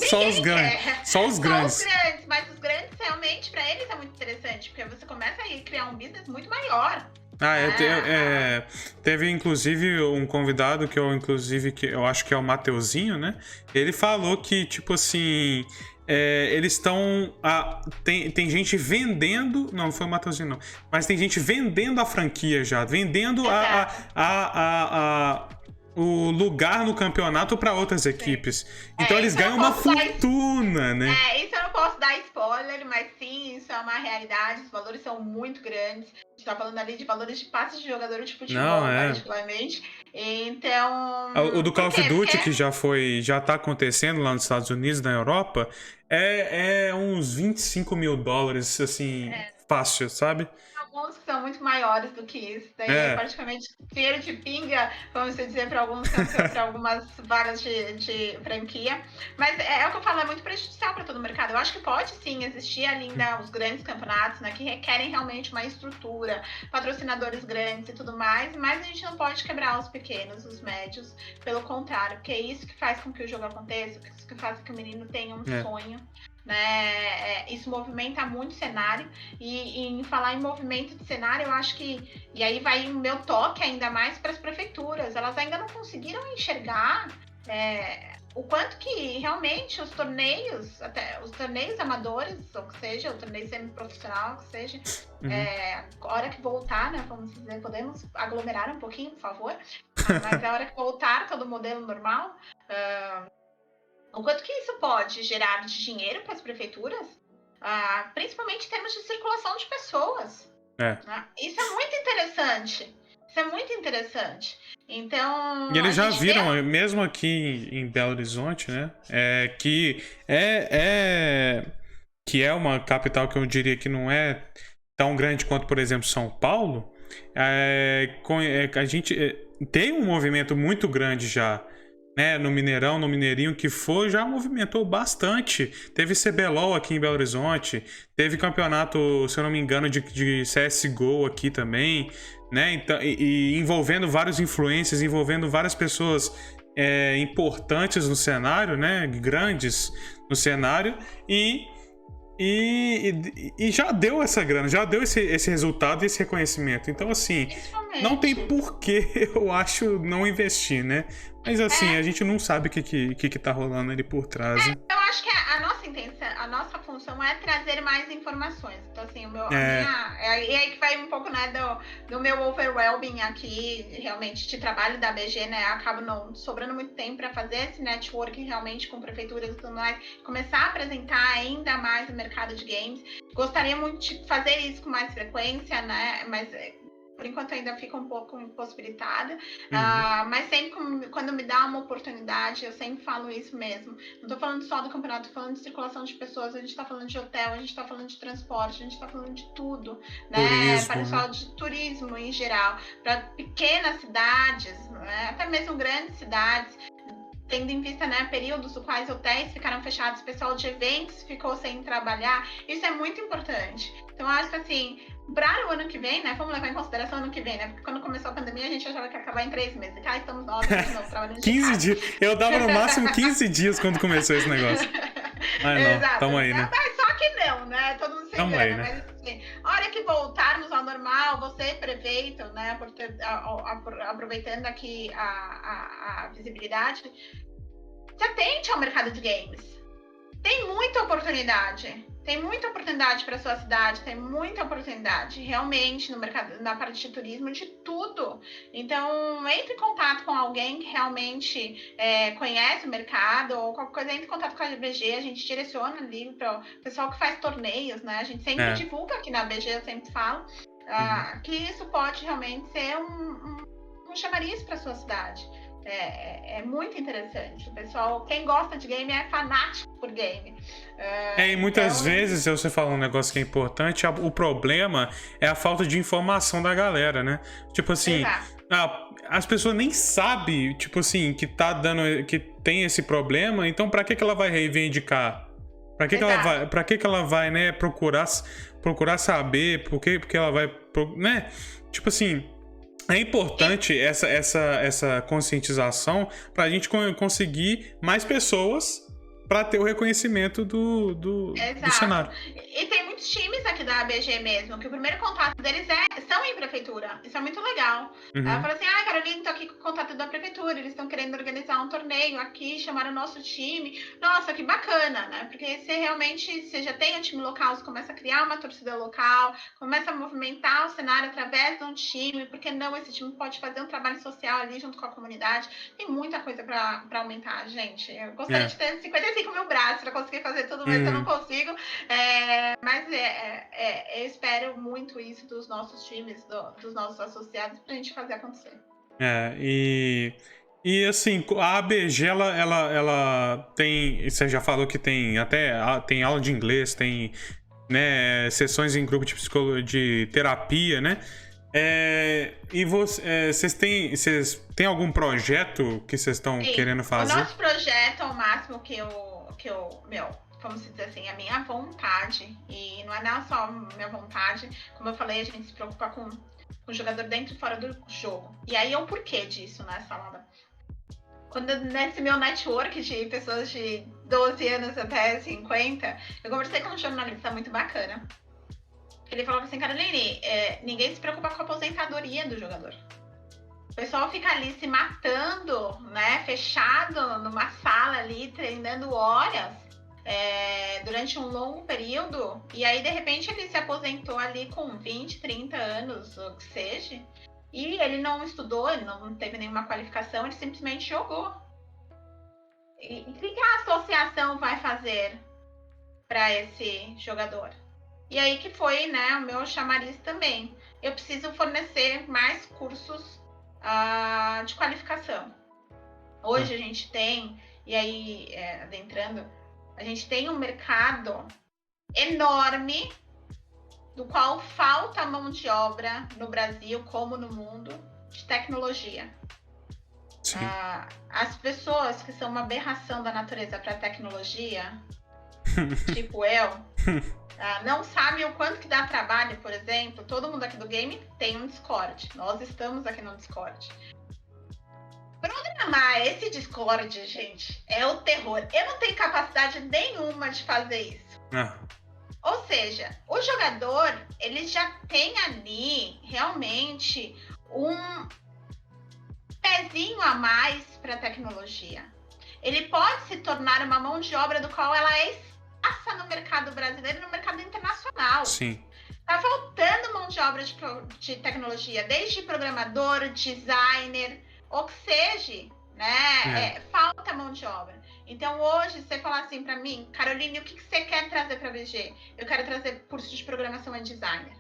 Só os grandes. Só os grandes. Mas os grandes, realmente, pra eles é muito interessante. Porque você começa a criar um business muito maior. Teve inclusive um convidado que eu acho que é o Mateuzinho, né? Ele falou que, tipo assim, eles estão. Tem gente vendendo. Não foi o Mateuzinho, não. Mas tem gente vendendo a franquia já, vendendo o lugar no campeonato para outras equipes. Então eles ganham uma fortuna, né? Isso eu não posso dar spoiler, mas sim, isso é uma realidade. Os valores são muito grandes. A gente tá falando ali de valores de passes de jogador de futebol, particularmente. Então. O do Call of Duty, que já tá acontecendo lá nos Estados Unidos, na Europa, é uns $25 mil, assim, fácil, sabe? Alguns que são muito maiores do que isso. Daí é praticamente feiro de pinga, vamos dizer, para algumas vagas de franquia. Mas é o que eu falo, é muito prejudicial para todo o mercado. Eu acho que pode sim existir ali ainda os grandes campeonatos, né, que requerem realmente uma estrutura, patrocinadores grandes e tudo mais, mas a gente não pode quebrar os pequenos, os médios, pelo contrário, porque é isso que faz com que o jogo aconteça, isso que faz com que o menino tenha um sonho. Né? Isso movimenta muito o cenário, e em falar em movimento de cenário, eu acho que, e aí vai o meu toque ainda mais para as prefeituras, elas ainda não conseguiram enxergar o quanto que realmente os torneios, até os torneios amadores, ou que seja, o torneio semiprofissional, que seja, a hora que voltar, né, vamos dizer, podemos aglomerar um pouquinho, por favor, mas a hora que voltar todo o modelo normal, o quanto que isso pode gerar de dinheiro para as prefeituras, principalmente em termos de circulação de pessoas. Né? Isso é muito interessante. Então. E eles já viram, mesmo aqui em Belo Horizonte, né? Que é uma capital que eu diria que não é tão grande quanto, por exemplo, São Paulo. A gente tem um movimento muito grande já. Né, no Mineirão, no Mineirinho, que já movimentou bastante. Teve CBLOL aqui em Belo Horizonte, teve campeonato, se eu não me engano, de CSGO aqui também, né? Então, e envolvendo vários influencers, envolvendo várias pessoas importantes no cenário, né? Grandes no cenário, e E já deu essa grana, já deu esse resultado e esse reconhecimento. Então, assim, não tem porquê, eu acho, não investir, né? Mas, assim, a gente não sabe o que tá rolando ali por trás, né? Eu acho que a nossa intenção, a nossa função é trazer mais informações. Então, assim, e aí que vai um pouco, né, do meu overwhelming aqui, realmente, de trabalho da BG, né? Acaba não sobrando muito tempo para fazer esse networking realmente com prefeituras e tudo mais, começar a apresentar ainda mais o mercado de games. Gostaria muito de fazer isso com mais frequência, né? Mas por enquanto ainda fica um pouco impossibilitada, mas sempre quando me dá uma oportunidade, eu sempre falo isso mesmo. Não estou falando só do campeonato, estou falando de circulação de pessoas, a gente está falando de hotel, a gente está falando de transporte, a gente está falando de tudo, né? Turismo, para o pessoal de turismo em geral, para pequenas cidades, né? Até mesmo grandes cidades, tendo em vista, né, períodos nos quais hotéis ficaram fechados, o pessoal de eventos ficou sem trabalhar, isso é muito importante. Então, eu acho que, assim, para o ano que vem, né, vamos levar em consideração o ano que vem, né, porque quando começou a pandemia, a gente achava que ia acabar em 3 meses, e cá estamos nós de novo, trabalhando 15 dias, eu dava no máximo 15 dias quando começou esse negócio. Mas não, exato, tamo aí, né? Mas só que não, né, todo mundo se engana, Aí, né? mas assim, a hora que voltarmos ao normal, você prefeito, né, aproveitando aqui a visibilidade, se atente ao mercado de games. Tem muita oportunidade para sua cidade, tem muita oportunidade realmente no mercado, na parte de turismo, de tudo. Então, entre em contato com alguém que realmente conhece o mercado, ou qualquer coisa, entre em contato com a BG, a gente direciona ali para o pessoal que faz torneios, né? A gente sempre divulga aqui na BG, eu sempre falo, que isso pode realmente ser um chamariz para sua cidade. É muito interessante. O pessoal, quem gosta de game é fanático por game. E muitas vezes, você fala um negócio que é importante, o problema é a falta de informação da galera, né? Tipo assim, as pessoas nem sabem, tipo assim, que tem esse problema, então pra que ela vai reivindicar? Pra que ela vai, né, procurar saber, porque ela vai, né? Tipo assim, é importante essa conscientização para a gente conseguir mais pessoas para ter o reconhecimento do cenário. E tem muitos times aqui da ABG mesmo, que o primeiro contato deles são em prefeitura. Isso é muito legal. Ela fala assim, Carolina, tô aqui com o contato da prefeitura, eles estão querendo organizar um torneio aqui, chamaram o nosso time. Nossa, que bacana, né? Porque você já tem um time local, você começa a criar uma torcida local, começa a movimentar o cenário através de um time, porque não, esse time pode fazer um trabalho social ali junto com a comunidade. Tem muita coisa para aumentar, gente. Eu gostaria de ter 55 mil braços para conseguir fazer tudo, mas eu não consigo. Mas eu espero muito isso dos nossos times, dos nossos associados, pra gente fazer acontecer. E assim, a ABG, ela tem, você já falou que tem aula de inglês, tem, né, sessões em grupo de terapia, né? E vocês têm algum projeto que vocês estão querendo fazer? O nosso projeto, ao máximo como se diz assim, a minha vontade, e não é não só a minha vontade, como eu falei, a gente se preocupa com o jogador dentro e fora do jogo. E aí é o porquê disso, né, Salada? Quando nesse meu network de pessoas de 12 anos até 50, eu conversei com um jornalista muito bacana. Ele falava assim, Caroline, ninguém se preocupa com a aposentadoria do jogador. O pessoal fica ali se matando, né, fechado numa sala ali, treinando horas, durante um longo período, e aí de repente ele se aposentou ali com 20, 30 anos, o que seja, e ele não estudou, ele não teve nenhuma qualificação, ele simplesmente jogou. E o que a associação vai fazer para esse jogador? E aí que foi, né, o meu chamariz também. Eu preciso fornecer mais cursos de qualificação. Hoje a gente tem, e aí adentrando, a gente tem um mercado enorme, do qual falta mão de obra no Brasil, como no mundo, de tecnologia. As pessoas que são uma aberração da natureza para tecnologia, tipo eu, não sabem o quanto que dá trabalho, por exemplo. Todo mundo aqui do game tem um Discord. Nós estamos aqui no Discord. Programar esse Discord, gente, é o terror. Eu não tenho capacidade nenhuma de fazer isso. seja, o jogador, ele já tem ali realmente um pezinho a mais para a tecnologia. Ele pode se tornar uma mão de obra do qual ela é escassa no mercado brasileiro e no mercado internacional. Sim. Tá faltando mão de obra de tecnologia, desde programador, designer, ou que seja, né? Falta mão de obra. Então, hoje, você falar assim para mim, Caroline, o que você quer trazer para a BG? Eu quero trazer curso de programação e designer,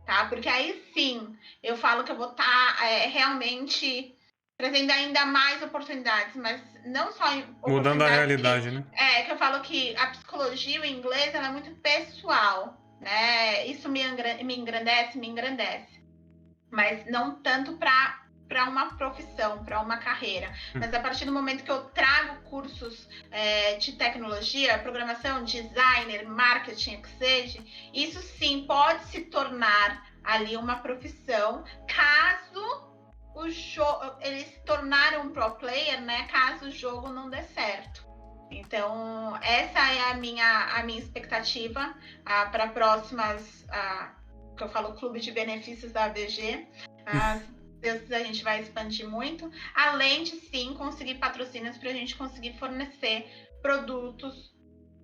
tá? Porque aí sim, eu falo que eu vou estar realmente trazendo ainda mais oportunidades, mas não só mudando a realidade, né? Que eu falo que a psicologia, o inglês, ela é muito pessoal, né? Isso me engrandece, mas não tanto para uma profissão, para uma carreira. Mas a partir do momento que eu trago cursos de tecnologia, programação, designer, marketing, que seja, isso sim pode se tornar ali uma profissão, caso ele se tornar um pro player, né? Caso o jogo não dê certo. Então, essa é a minha expectativa para próximas, que eu falo clube de benefícios da ABG. Deus quiser, a gente vai expandir muito, além de sim conseguir patrocínios para a gente conseguir fornecer produtos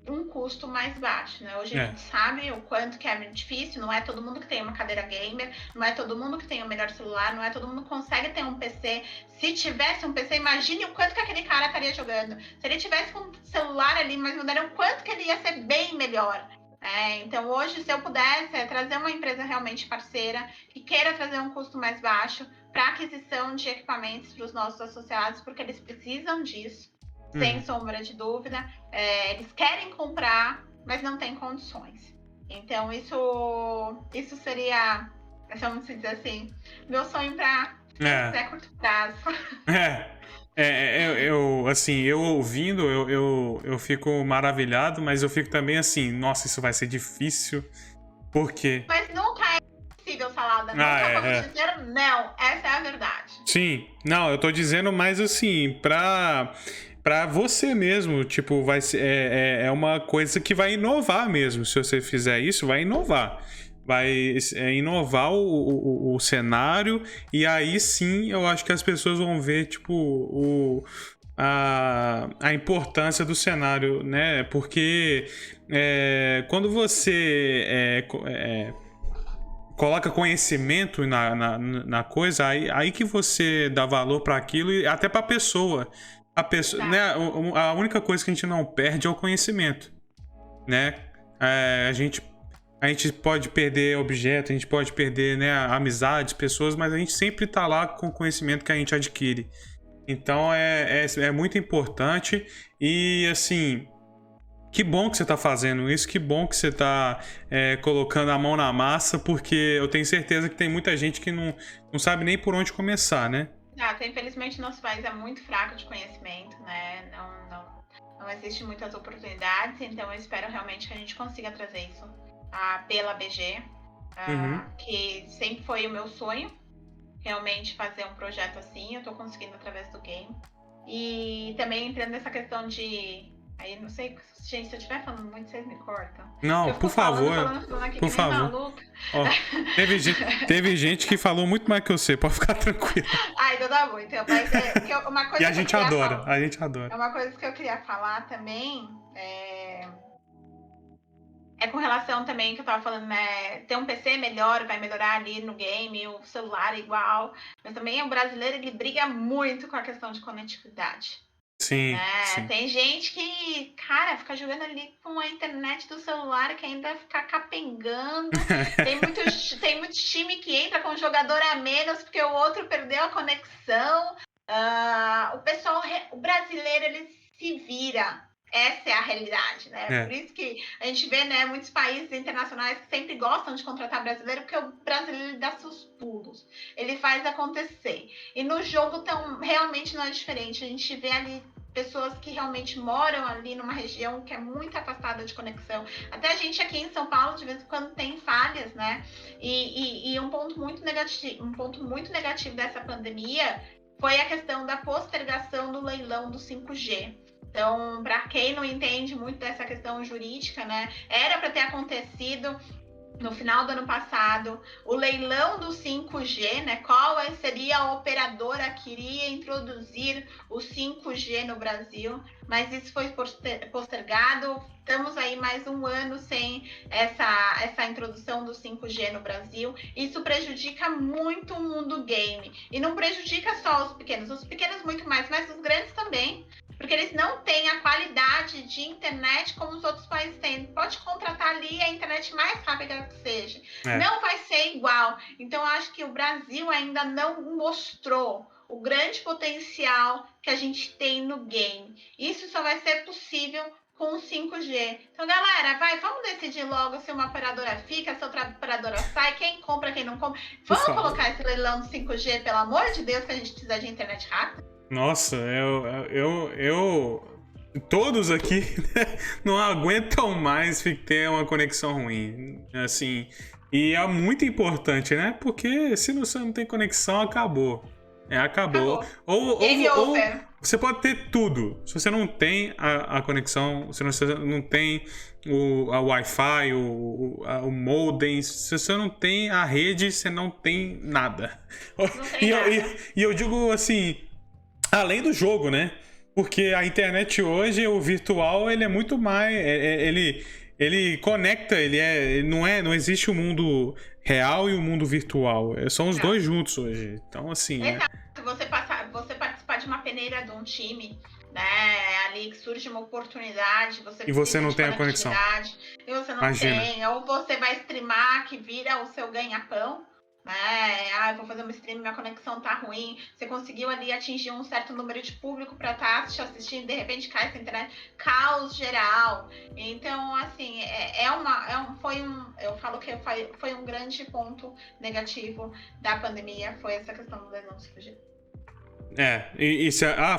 um custo mais baixo, né? Hoje a gente sabe o quanto que é difícil, não é todo mundo que tem uma cadeira gamer, não é todo mundo que tem o melhor celular, não é todo mundo que consegue ter um PC. Se tivesse um PC, imagine o quanto que aquele cara estaria jogando. Se ele tivesse com um celular ali, mas mudaram o quanto que ele ia ser bem melhor. Então hoje, se eu pudesse trazer uma empresa realmente parceira, que queira trazer um custo mais baixo para aquisição de equipamentos para os nossos associados, porque eles precisam disso. Sem sombra de dúvida, eles querem comprar, mas não têm condições. Então, isso seria, vamos dizer assim, meu sonho para curto prazo. Eu ouvindo, eu fico maravilhado, mas eu fico também assim, nossa, isso vai ser difícil, porque... Mas nunca é impossível, Salada, nunca vamos dizer não, essa é a verdade. Sim, não, eu tô dizendo mais assim, pra você mesmo, tipo, vai ser, é uma coisa que vai inovar mesmo. Se você fizer isso, vai inovar. Vai inovar o cenário, e aí sim eu acho que as pessoas vão ver, tipo, a importância do cenário, né? Porque quando você coloca conhecimento na coisa, aí que você dá valor para aquilo e até para a pessoa. Né, a única coisa que a gente não perde é o conhecimento, né? A gente pode perder objetos, a gente pode perder, né, amizades, pessoas, mas a gente sempre tá lá com o conhecimento que a gente adquire. Então é muito importante. E assim, que bom que você tá fazendo isso, que bom que você tá colocando a mão na massa, porque eu tenho certeza que tem muita gente que não sabe nem por onde começar, né? Infelizmente, nosso país é muito fraco de conhecimento, né? Não existe muitas oportunidades, então eu espero realmente que a gente consiga trazer isso pela BG, que sempre foi o meu sonho, realmente fazer um projeto assim. Eu tô conseguindo através do game. E também entrando nessa questão de... Aí, não sei, gente, se eu estiver falando muito, vocês me cortam. Não, por favor. Falando aqui por favor. Ó, teve gente que falou muito mais que você, pode ficar tranquilo. Então tá bom. Então, mas uma coisa e a gente adora, a gente adora. É uma coisa que eu queria falar também, com relação também que eu tava falando, né? Ter um PC melhor, vai melhorar ali no game, o celular igual. Mas também o brasileiro, ele briga muito com a questão de conectividade. Sim, sim. Tem gente que, cara, fica jogando ali com a internet do celular, que ainda fica capengando. Tem muito time que entra com um jogador a menos porque o outro perdeu a conexão. O brasileiro, ele se vira. Essa é a realidade, né? Por isso que a gente vê, né, muitos países internacionais que sempre gostam de contratar brasileiro, porque o brasileiro dá seus pulos, ele faz acontecer. E no jogo realmente não é diferente. A gente vê ali pessoas que realmente moram ali numa região que é muito afastada de conexão. Até a gente aqui em São Paulo, de vez em quando, tem falhas, né? E um ponto muito negativo dessa pandemia foi a questão da postergação do leilão do 5G. Então, para quem não entende muito dessa questão jurídica, né, era para ter acontecido no final do ano passado, o leilão do 5G, né? Qual seria a operadora que iria introduzir o 5G no Brasil, mas isso foi postergado. Estamos aí mais um ano sem essa introdução do 5G no Brasil. Isso prejudica muito o mundo game. E não prejudica só os pequenos muito mais, mas os grandes também. Porque eles não têm a qualidade de internet como os outros países têm. Pode contratar ali a internet mais rápida que seja. Não vai ser igual. Então, eu acho que o Brasil ainda não mostrou o grande potencial que a gente tem no game. Isso só vai ser possível com o 5G. Então, galera, vamos decidir logo se uma operadora fica, se outra operadora sai, quem compra, quem não compra. Vamos colocar esse leilão do 5G, pelo amor de Deus, que a gente precisa de internet rápida. Nossa, todos aqui não aguentam mais ter uma conexão ruim, assim, e é muito importante, né? Porque se você não tem conexão, acabou. Acabou. Ou você pode ter tudo. Se você não tem a conexão, se você não tem a Wi-Fi, o modem, se você não tem a rede, você não tem nada. E eu digo assim, além do jogo, né? Porque a internet hoje, o virtual, ele é muito mais... Ele conecta, não existe o mundo real e o mundo virtual. São os dois juntos hoje. Então, assim... Você participar de uma peneira de um time, né? Ali que surge uma oportunidade, e você não tem a conexão. E você não tem. Ou você vai streamar, que vira o seu ganha-pão. Eu vou fazer uma stream, minha conexão tá ruim. Você conseguiu ali atingir um certo número de público para estar te assistindo, de repente cai essa internet, caos geral. Então, assim, eu falo que foi um grande ponto negativo da pandemia, foi essa questão do leilão do 5G.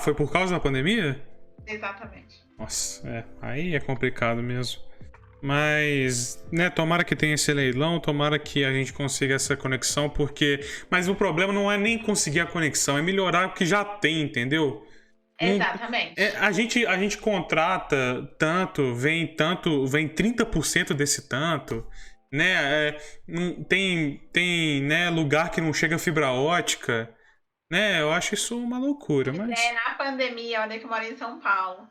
Foi por causa da pandemia? Exatamente. Nossa, aí é complicado mesmo. Mas, né, tomara que tenha esse leilão, tomara que a gente consiga essa conexão, mas o problema não é nem conseguir a conexão, é melhorar o que já tem, entendeu? Exatamente. A gente contrata tanto, vem 30% desse tanto, né? Tem né, lugar que não chega fibra ótica, né? Eu acho isso uma loucura, mas... Na pandemia, olha que eu moro em São Paulo.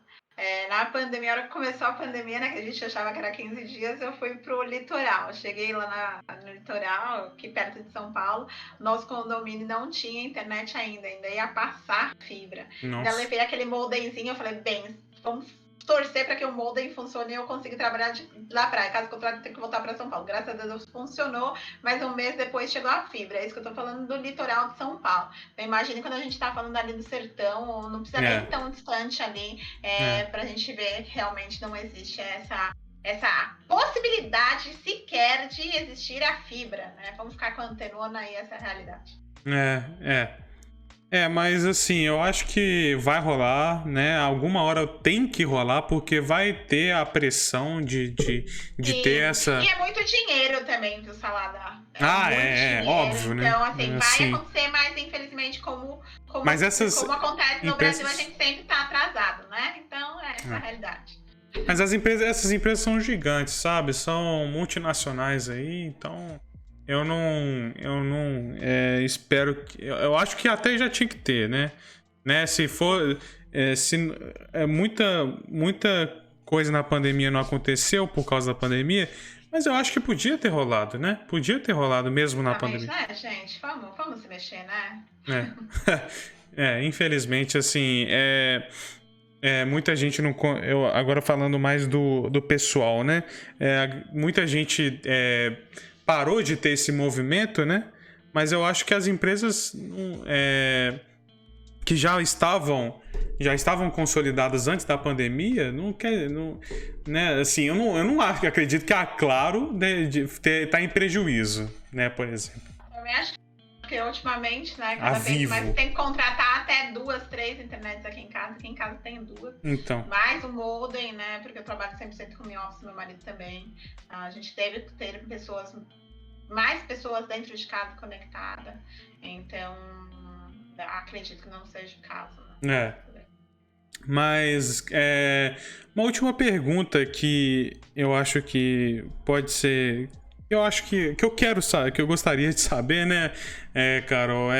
Na pandemia, a hora que começou a pandemia, né, que a gente achava que era 15 dias, eu fui pro litoral. Cheguei lá no litoral, aqui perto de São Paulo. Nosso condomínio não tinha internet ainda ia passar fibra. Ainda levei aquele modemzinho, eu falei, vamos torcer para que o modem funcione e eu consiga trabalhar lá praia. Caso contrário, eu tenho que voltar para São Paulo. Graças a Deus funcionou, mas um mês depois chegou a fibra. É isso que eu tô falando do litoral de São Paulo. Então, imagine quando a gente tá falando ali do sertão, não precisa nem tão distante ali, pra gente ver que realmente não existe essa possibilidade sequer de existir a fibra, né? Vamos ficar com a antenona aí, essa é a realidade. Mas assim, eu acho que vai rolar, né? Alguma hora tem que rolar, porque vai ter a pressão de ter essa... E é muito dinheiro também, viu, Salada? Óbvio, né? Então, assim, vai acontecer, mas infelizmente, como acontece no Brasil, a gente sempre tá atrasado, né? Então, essa é a realidade. Mas essas empresas são gigantes, sabe? São multinacionais aí, então... Eu não espero que... Eu acho que até já tinha que ter, né? Se for... muita coisa na pandemia não aconteceu por causa da pandemia, mas eu acho que podia ter rolado, né? Podia ter rolado mesmo na pandemia. Né, gente? Vamos se mexer, né? Infelizmente, assim... muita gente não... agora falando mais do pessoal, né? Muita gente... parou de ter esse movimento, né? Mas eu acho que as empresas que já estavam consolidadas antes da pandemia, né? Assim, eu não acredito que a Claro tá em prejuízo, né? Por exemplo. Eu também acho que ultimamente, né? Cada vez mais tem que contratar até 2, 3 internets aqui em casa. Aqui em casa tem 2. Então. Mais o modem, né? Porque eu trabalho 100% com home office, meu marido também. A gente teve que ter mais pessoas dentro de casa conectadas. Então, acredito que não seja o caso. Né? Mas uma última pergunta que eu acho que pode ser. Eu acho que eu quero saber, que eu gostaria de saber, né, Carol?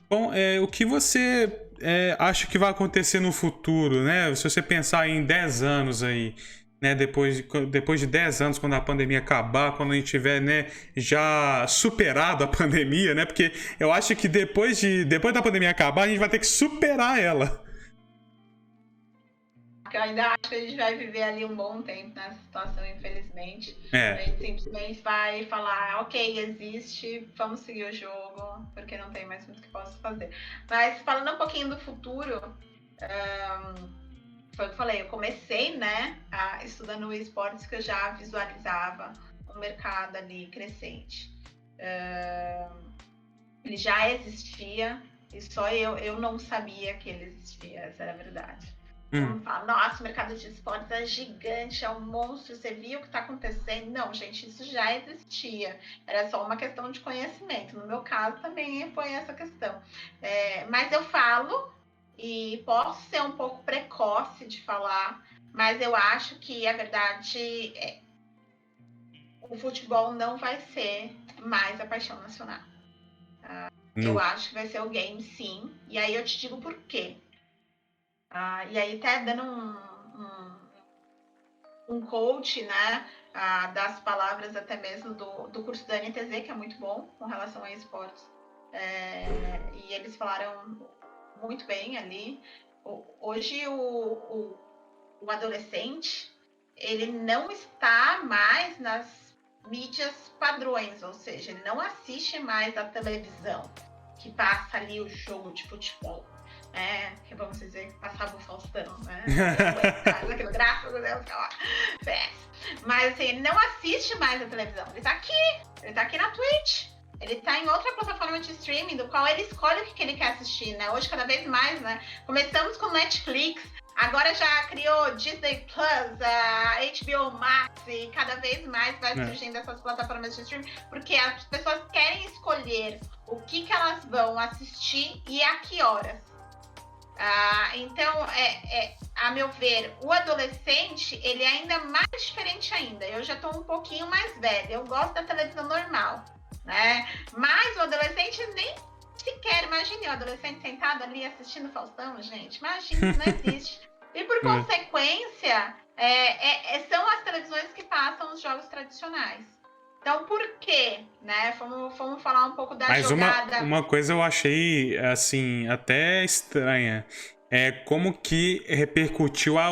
Bom, o que você acha que vai acontecer no futuro, né? Se você pensar em 10 anos aí, né? Depois de 10 anos, quando a pandemia acabar, quando a gente tiver, né, já superado a pandemia, né? Porque eu acho que depois da pandemia acabar, a gente vai ter que superar ela. Porque eu ainda acho que a gente vai viver ali um bom tempo nessa situação, infelizmente. A gente simplesmente vai falar, ok, existe, vamos seguir o jogo, porque não tem mais muito que posso fazer. Mas falando um pouquinho do futuro, foi o que eu falei, eu comecei, né, estudando esportes que eu já visualizava um mercado ali crescente. Ele já existia, e só eu não sabia que ele existia, essa era a verdade. Então, fala, nossa, o mercado de esportes é gigante, é um monstro, você viu o que está acontecendo? Não, gente, isso já existia. Era só uma questão de conhecimento. No meu caso, também foi essa questão. Mas eu falo, e posso ser um pouco precoce de falar, mas eu acho que a verdade o futebol não vai ser mais a paixão nacional. Eu acho que vai ser o game, sim. E aí eu te digo por quê. E aí até dando um coach, né, das palavras até mesmo do curso da NTZ, que é muito bom com relação a esportes. E eles falaram muito bem ali. Hoje o adolescente, ele não está mais nas mídias padrões, ou seja, ele não assiste mais a televisão que passa ali o jogo de futebol. Que vamos dizer que passava o Faustão, né? Aquilo, graças a Deus, mas assim, ele não assiste mais a televisão. Ele tá aqui na Twitch. Ele tá em outra plataforma de streaming, do qual ele escolhe o que ele quer assistir, né? Hoje, cada vez mais, né? Começamos com Netflix, agora já criou Disney Plus, HBO Max, e cada vez mais vai surgindo essas plataformas de streaming, porque as pessoas querem escolher o que elas vão assistir e a que horas. Então, a meu ver, o adolescente, ele é ainda mais diferente ainda. Eu já estou um pouquinho mais velha, eu gosto da televisão normal, né? Mas o adolescente nem sequer, imagine o adolescente sentado ali assistindo Faustão, gente. Imagina, não existe. E por consequência, são as televisões que passam os jogos tradicionais. Então, por quê? Né? Vamos falar um pouco da jogada. Mas uma coisa eu achei, assim, até estranha. Como que repercutiu as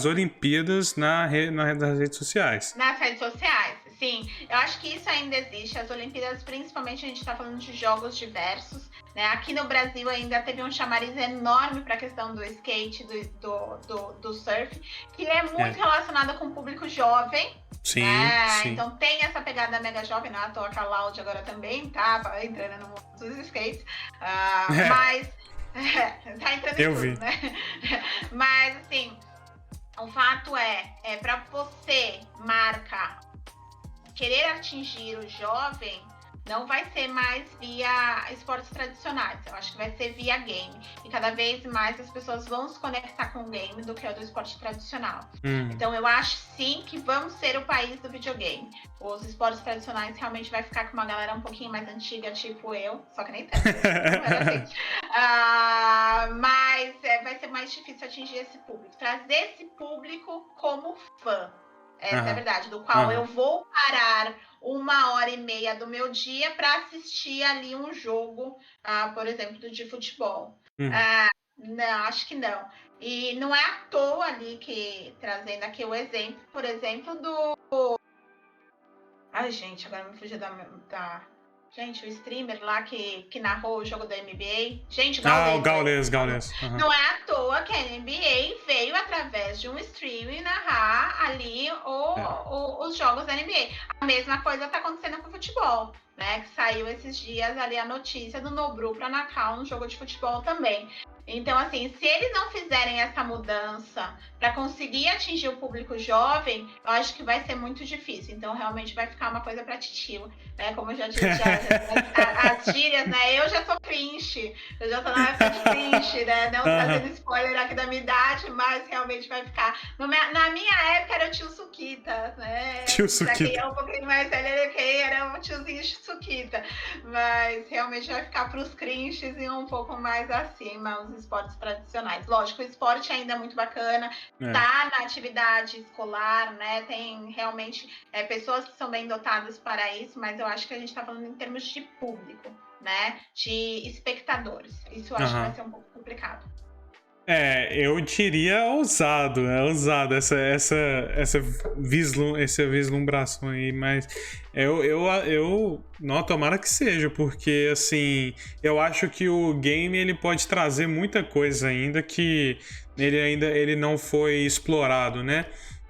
Olimpíadas nas redes sociais. Nas redes sociais, sim. Eu acho que isso ainda existe. As Olimpíadas, principalmente, a gente está falando de jogos diversos. Né? Aqui no Brasil ainda teve um chamariz enorme para a questão do skate, do surf, que é muito relacionado com o público jovem. Sim, sim. Então tem essa pegada mega jovem, não à toa que a Loud agora também tá entrando no mundo dos skates. Mas tá entrando em tudo, né? Mas assim, o fato é para você, marca, querer atingir o jovem, não vai ser mais via esportes tradicionais. Eu acho que vai ser via game. E cada vez mais as pessoas vão se conectar com o game do que o do esporte tradicional. Então eu acho sim que vamos ser o país do videogame. Os esportes tradicionais realmente vai ficar com uma galera um pouquinho mais antiga, tipo eu. Só que nem tanto. Assim. Mas vai ser mais difícil atingir esse público. Trazer esse público como fã. Essa é a verdade, do qual eu vou parar 1h30 do meu dia para assistir ali um jogo, por exemplo, de futebol. Não, acho que não. E não é à toa ali que, trazendo aqui o exemplo, por exemplo, do... Ai, gente, agora me fugiu da... Gente, o streamer lá que narrou o jogo da NBA. Gente, o Gaules. Não é à toa que a NBA veio através de um streaming narrar ali os jogos da NBA. A mesma coisa está acontecendo com o futebol, né? Que saiu esses dias ali a notícia do Nobru para narrar um jogo de futebol também. Então, assim, se eles não fizerem essa mudança para conseguir atingir o público jovem, eu acho que vai ser muito difícil. Então, realmente vai ficar uma coisa para titio, né? Como eu já disse, as gírias, né? Eu já sou cringe, eu já tô na época de cringe, né? Não trazendo spoiler aqui da minha idade, mas realmente vai ficar. Na minha época era o tio Suquita, né? Tio Suquita. Pra quem é um pouquinho mais velho, era um tiozinho Suquita. Mas realmente vai ficar pros cringes e um pouco mais acima os esportes tradicionais. Lógico, o esporte ainda é muito bacana. Tá na atividade escolar, né? Tem realmente pessoas que são bem dotadas para isso, mas eu acho que a gente está falando em termos de público, né? De espectadores. Isso eu acho que vai ser um pouco complicado. Eu diria ousado essa vislumbração aí, mas não, tomara que seja, porque assim, eu acho que o game ele pode trazer muita coisa ainda que ele não foi explorado, né?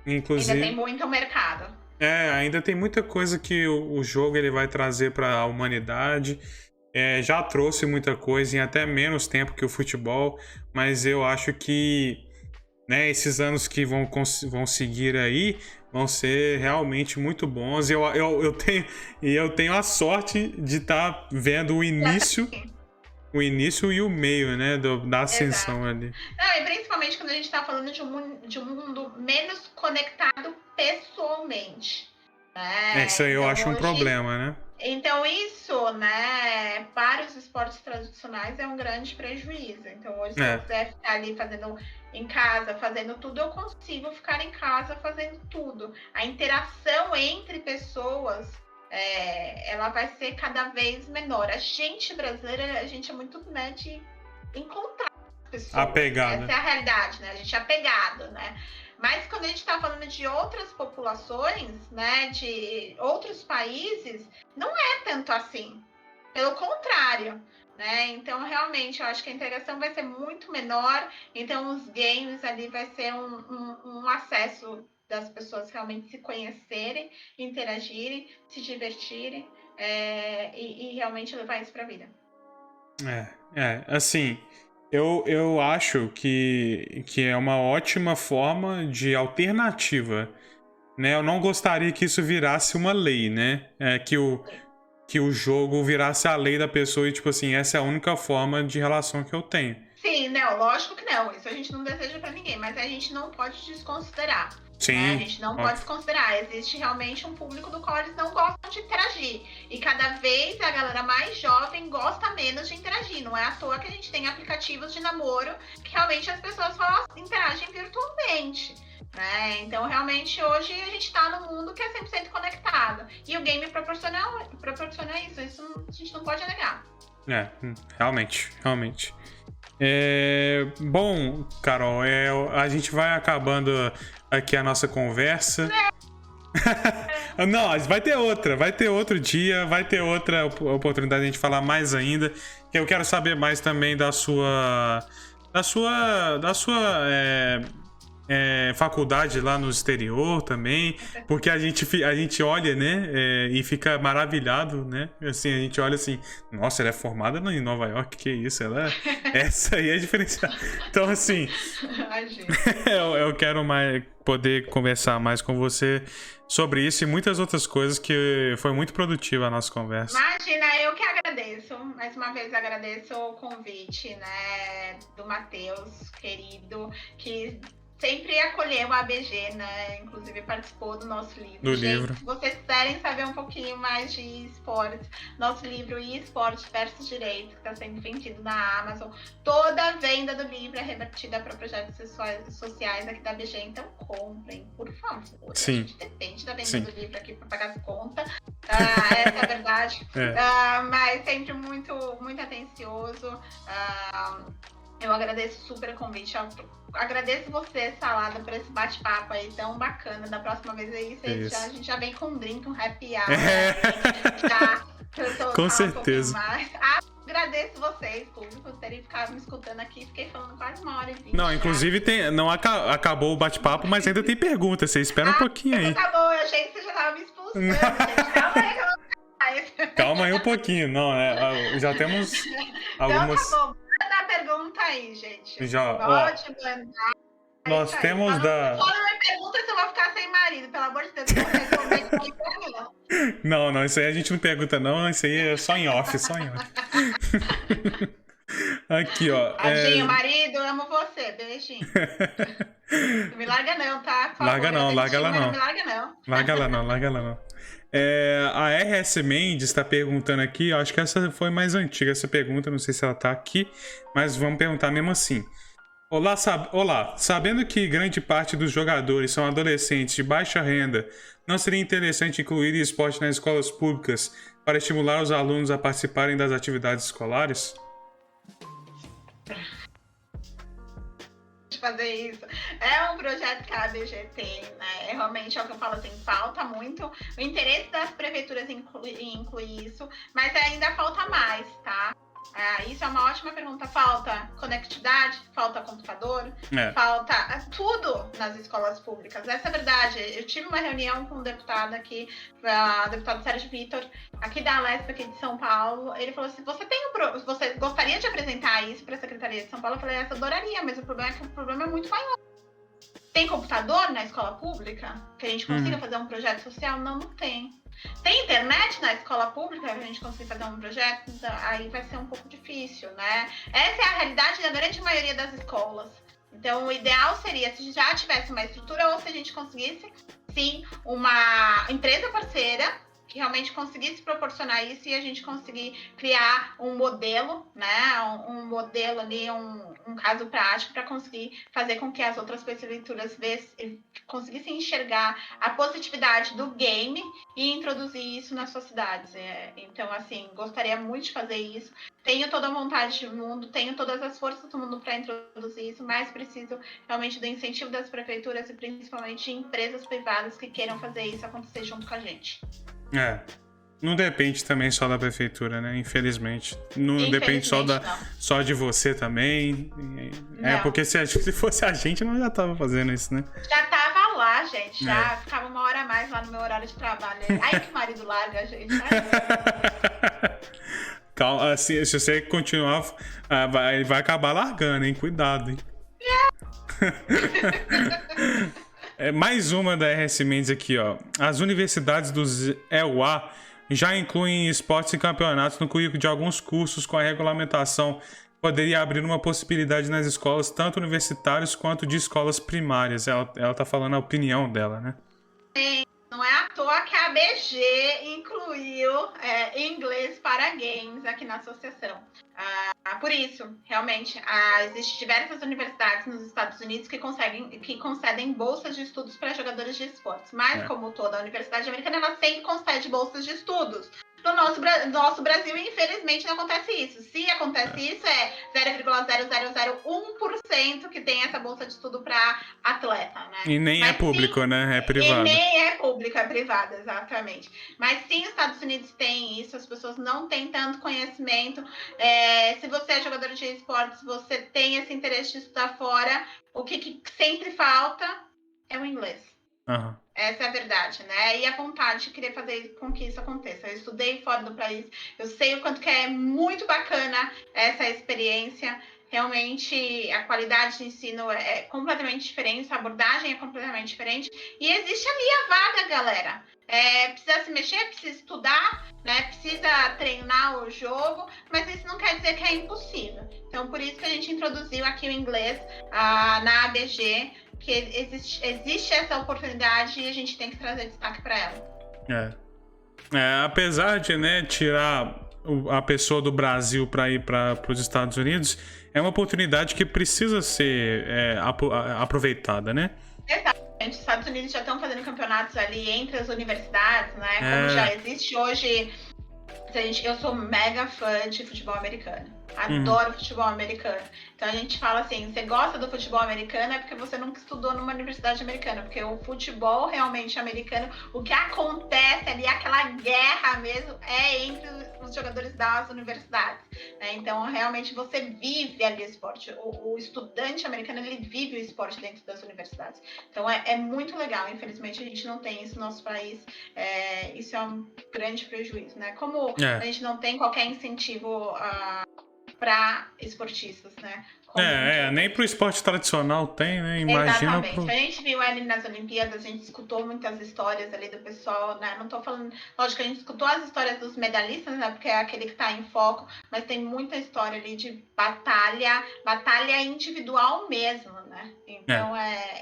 Inclusive, ainda tem muito mercado. Ainda tem muita coisa que o jogo ele vai trazer para a humanidade. Já trouxe muita coisa em até menos tempo que o futebol, mas eu acho que, né, esses anos que vão seguir aí vão ser realmente muito bons. Eu tenho a sorte de estar vendo o início e o meio, né, da ascensão. Exato. Ali. E principalmente quando a gente está falando de um mundo menos conectado pessoalmente. Né? Isso aí eu acho um problema, né? Então isso, né, para os esportes tradicionais é um grande prejuízo. Então hoje, se eu quiser ficar ali em casa, fazendo tudo, eu consigo ficar em casa fazendo tudo. A interação entre pessoas, ela vai ser cada vez menor. A gente brasileira, a gente é muito, né, de encontrar pessoas. Apegado. Essa é a realidade, né? A gente é apegado, né? Mas quando a gente está falando de outras populações, né, de outros países, não é tanto assim. Pelo contrário, né? Então, realmente, eu acho que a integração vai ser muito menor. Então, os games ali vai ser um acesso das pessoas realmente se conhecerem, interagirem, se divertirem e realmente levar isso para a vida. Assim... Eu acho que é uma ótima forma de alternativa, né? Eu não gostaria que isso virasse uma lei, né? Que o jogo virasse a lei da pessoa e, tipo assim, essa é a única forma de relação que eu tenho. Sim, não, lógico que não. Isso a gente não deseja pra ninguém, mas a gente não pode desconsiderar. Sim. Né? A gente não pode desconsiderar. Existe realmente um público do qual eles não gostam de interagir. E cada vez a galera mais jovem gosta menos de interagir. Não é à toa que a gente tem aplicativos de namoro que realmente as pessoas só interagem virtualmente. Né? Então, realmente, hoje a gente está num mundo que é 100% conectado. E o game proporciona isso. Isso a gente não pode negar. Realmente. Bom, Carol, a gente vai acabando aqui a nossa conversa. Não, vai ter outro dia, vai ter outra oportunidade de a gente falar mais ainda. Que eu quero saber mais também da sua faculdade lá no exterior também, porque a gente olha, né, e fica maravilhado, né, assim, a gente olha assim, nossa, ela é formada em Nova York, que isso, essa aí é diferenciada. Então, assim, eu quero poder conversar mais com você sobre isso e muitas outras coisas, que foi muito produtiva a nossa conversa. Imagina, eu que agradeço, mais uma vez agradeço o convite, né, do Matheus, querido, que sempre acolheu a ABG, né? Inclusive participou do nosso livro. Livro. Se vocês quiserem saber um pouquinho mais de esportes, nosso livro eSports versus Direito, que está sendo vendido na Amazon. Toda a venda do livro é revertida para projetos sociais aqui da ABG, então comprem, por favor. Sim. A gente depende da venda do livro aqui para pagar as contas. Essa é a verdade. Mas sempre muito, muito atencioso. Eu agradeço super o convite. Agradeço você, Salada, por esse bate-papo aí tão bacana. Da próxima vez aí, a gente já vem com um drink, um happy hour. Com certeza. Agradeço vocês, público, por terem ficado me escutando aqui. Fiquei falando quase 1h20. Não, inclusive acabou o bate-papo, mas ainda tem pergunta. Você espera um pouquinho aí. Acabou, eu achei que você já tava me expulsando, gente. Calma aí que eu vou... Calma aí um pouquinho. Não, já temos algumas... Então tá bom. Manda a pergunta aí, gente. Já, pode mandar. É Nós isso aí. temos da... Só não me pergunta se eu vou ficar sem marido, pelo amor de Deus, eu vou responder Não, não, isso aí a gente não pergunta, não. Isso aí é só em off, só em off. Aqui, ó. Tadinho, marido, amo você. Beijinho. Não me larga não, tá? Por favor, Larga eu não, larga demiti, lá mas não não. me larga não. Larga lá não, larga lá não. A RS Mendes está perguntando aqui, acho que essa foi mais antiga, essa pergunta, não sei se ela tá aqui, mas vamos perguntar mesmo assim. Olá, sabendo que grande parte dos jogadores são adolescentes de baixa renda, não seria interessante incluir esporte nas escolas públicas para estimular os alunos a participarem das atividades escolares? De fazer isso. É um projeto que a ABG tem, né? Realmente é o que eu falo assim, falta muito o interesse das prefeituras em incluir isso, mas ainda falta mais, tá? Isso é uma ótima pergunta. Falta conectividade, falta computador, falta tudo nas escolas públicas. Essa é a verdade. Eu tive uma reunião com um deputado aqui, o deputado Sérgio Vitor, aqui da Alesp, aqui de São Paulo. Ele falou assim, você gostaria de apresentar isso para a Secretaria de São Paulo? Eu falei, eu adoraria, mas o problema é que o problema é muito maior. Tem computador na escola pública? Que a gente consiga fazer um projeto social? Não, não tem. Tem internet na escola pública que a gente conseguir fazer um projeto? Aí vai ser um pouco difícil, né? Essa é a realidade da grande maioria das escolas. Então, o ideal seria se já tivesse uma estrutura ou se a gente conseguisse, sim, uma empresa parceira que realmente conseguisse proporcionar isso e a gente conseguir criar um modelo, né? Um modelo ali, um caso prático para conseguir fazer com que as outras prefeituras conseguissem enxergar a positividade do game e introduzir isso nas suas cidades. Então, assim, gostaria muito de fazer isso. Tenho toda a vontade do mundo, tenho todas as forças do mundo para introduzir isso, mas preciso realmente do incentivo das prefeituras e principalmente de empresas privadas que queiram fazer isso acontecer junto com a gente. Não depende também só da prefeitura, né? Infelizmente. Não depende só de você também. Porque se fosse a gente, nós já tava fazendo isso, né? Já tava lá, gente. Já ficava uma hora a mais lá no meu horário de trabalho. Aí que o marido larga a gente. Calma, assim, se você continuar, ele vai acabar largando, hein? Cuidado, hein? Mais uma da RS Mendes aqui, ó. As universidades dos EUA já incluem esportes e campeonatos no currículo de alguns cursos com a regulamentação. Poderia abrir uma possibilidade nas escolas, tanto universitárias quanto de escolas primárias. Ela tá falando a opinião dela, né? Sim, não é à toa que a ABG incluiu inglês para games aqui na associação. Por isso, realmente, existem diversas universidades nos Estados Unidos que concedem bolsas de estudos para jogadores de esportes. Mas, como toda universidade americana, ela sempre concede bolsas de estudos. No nosso Brasil, infelizmente, não acontece isso. Se acontece isso, é 0,0001% que tem essa bolsa de estudo para atleta, né? E nem é público, né? É privado. E nem é público, é privado, exatamente. Mas sim, os Estados Unidos têm isso, as pessoas não têm tanto conhecimento. Se você é jogador de esportes, você tem esse interesse de estudar fora, o que sempre falta é o inglês. Uhum. Essa é a verdade, né? E a vontade de querer fazer com que isso aconteça. Eu estudei fora do país, eu sei o quanto que é muito bacana essa experiência. Realmente, a qualidade de ensino é completamente diferente, a abordagem é completamente diferente. E existe ali a vaga, galera. Precisa se mexer, precisa estudar, né? Precisa treinar o jogo, mas isso não quer dizer que é impossível. Então, por isso que a gente introduziu aqui o inglês na ABG, que existe essa oportunidade e a gente tem que trazer destaque para ela. Apesar de, né, tirar a pessoa do Brasil para ir para os Estados Unidos, é uma oportunidade que precisa ser aproveitada, né? Exatamente. Os Estados Unidos já estão fazendo campeonatos ali entre as universidades, né? Como já existe hoje. Eu sou mega fã de futebol americano. Adoro futebol americano. Então a gente fala assim, você gosta do futebol americano é porque você nunca estudou numa universidade americana, porque o futebol realmente americano, o que acontece ali, aquela guerra mesmo, é entre os jogadores das universidades, né? Então realmente você vive ali o esporte. O estudante americano, ele vive o esporte dentro das universidades. Então é muito legal. Infelizmente a gente não tem isso no nosso país. Isso é um grande prejuízo, né? Como a gente não tem qualquer incentivo para esportistas, né? Nem pro esporte tradicional tem, né? Imagina. Exatamente. A gente viu ali nas Olimpíadas, a gente escutou muitas histórias ali do pessoal, né? Não tô falando, lógico que a gente escutou as histórias dos medalhistas, né? Porque é aquele que tá em foco, mas tem muita história ali de batalha individual mesmo, né? Então,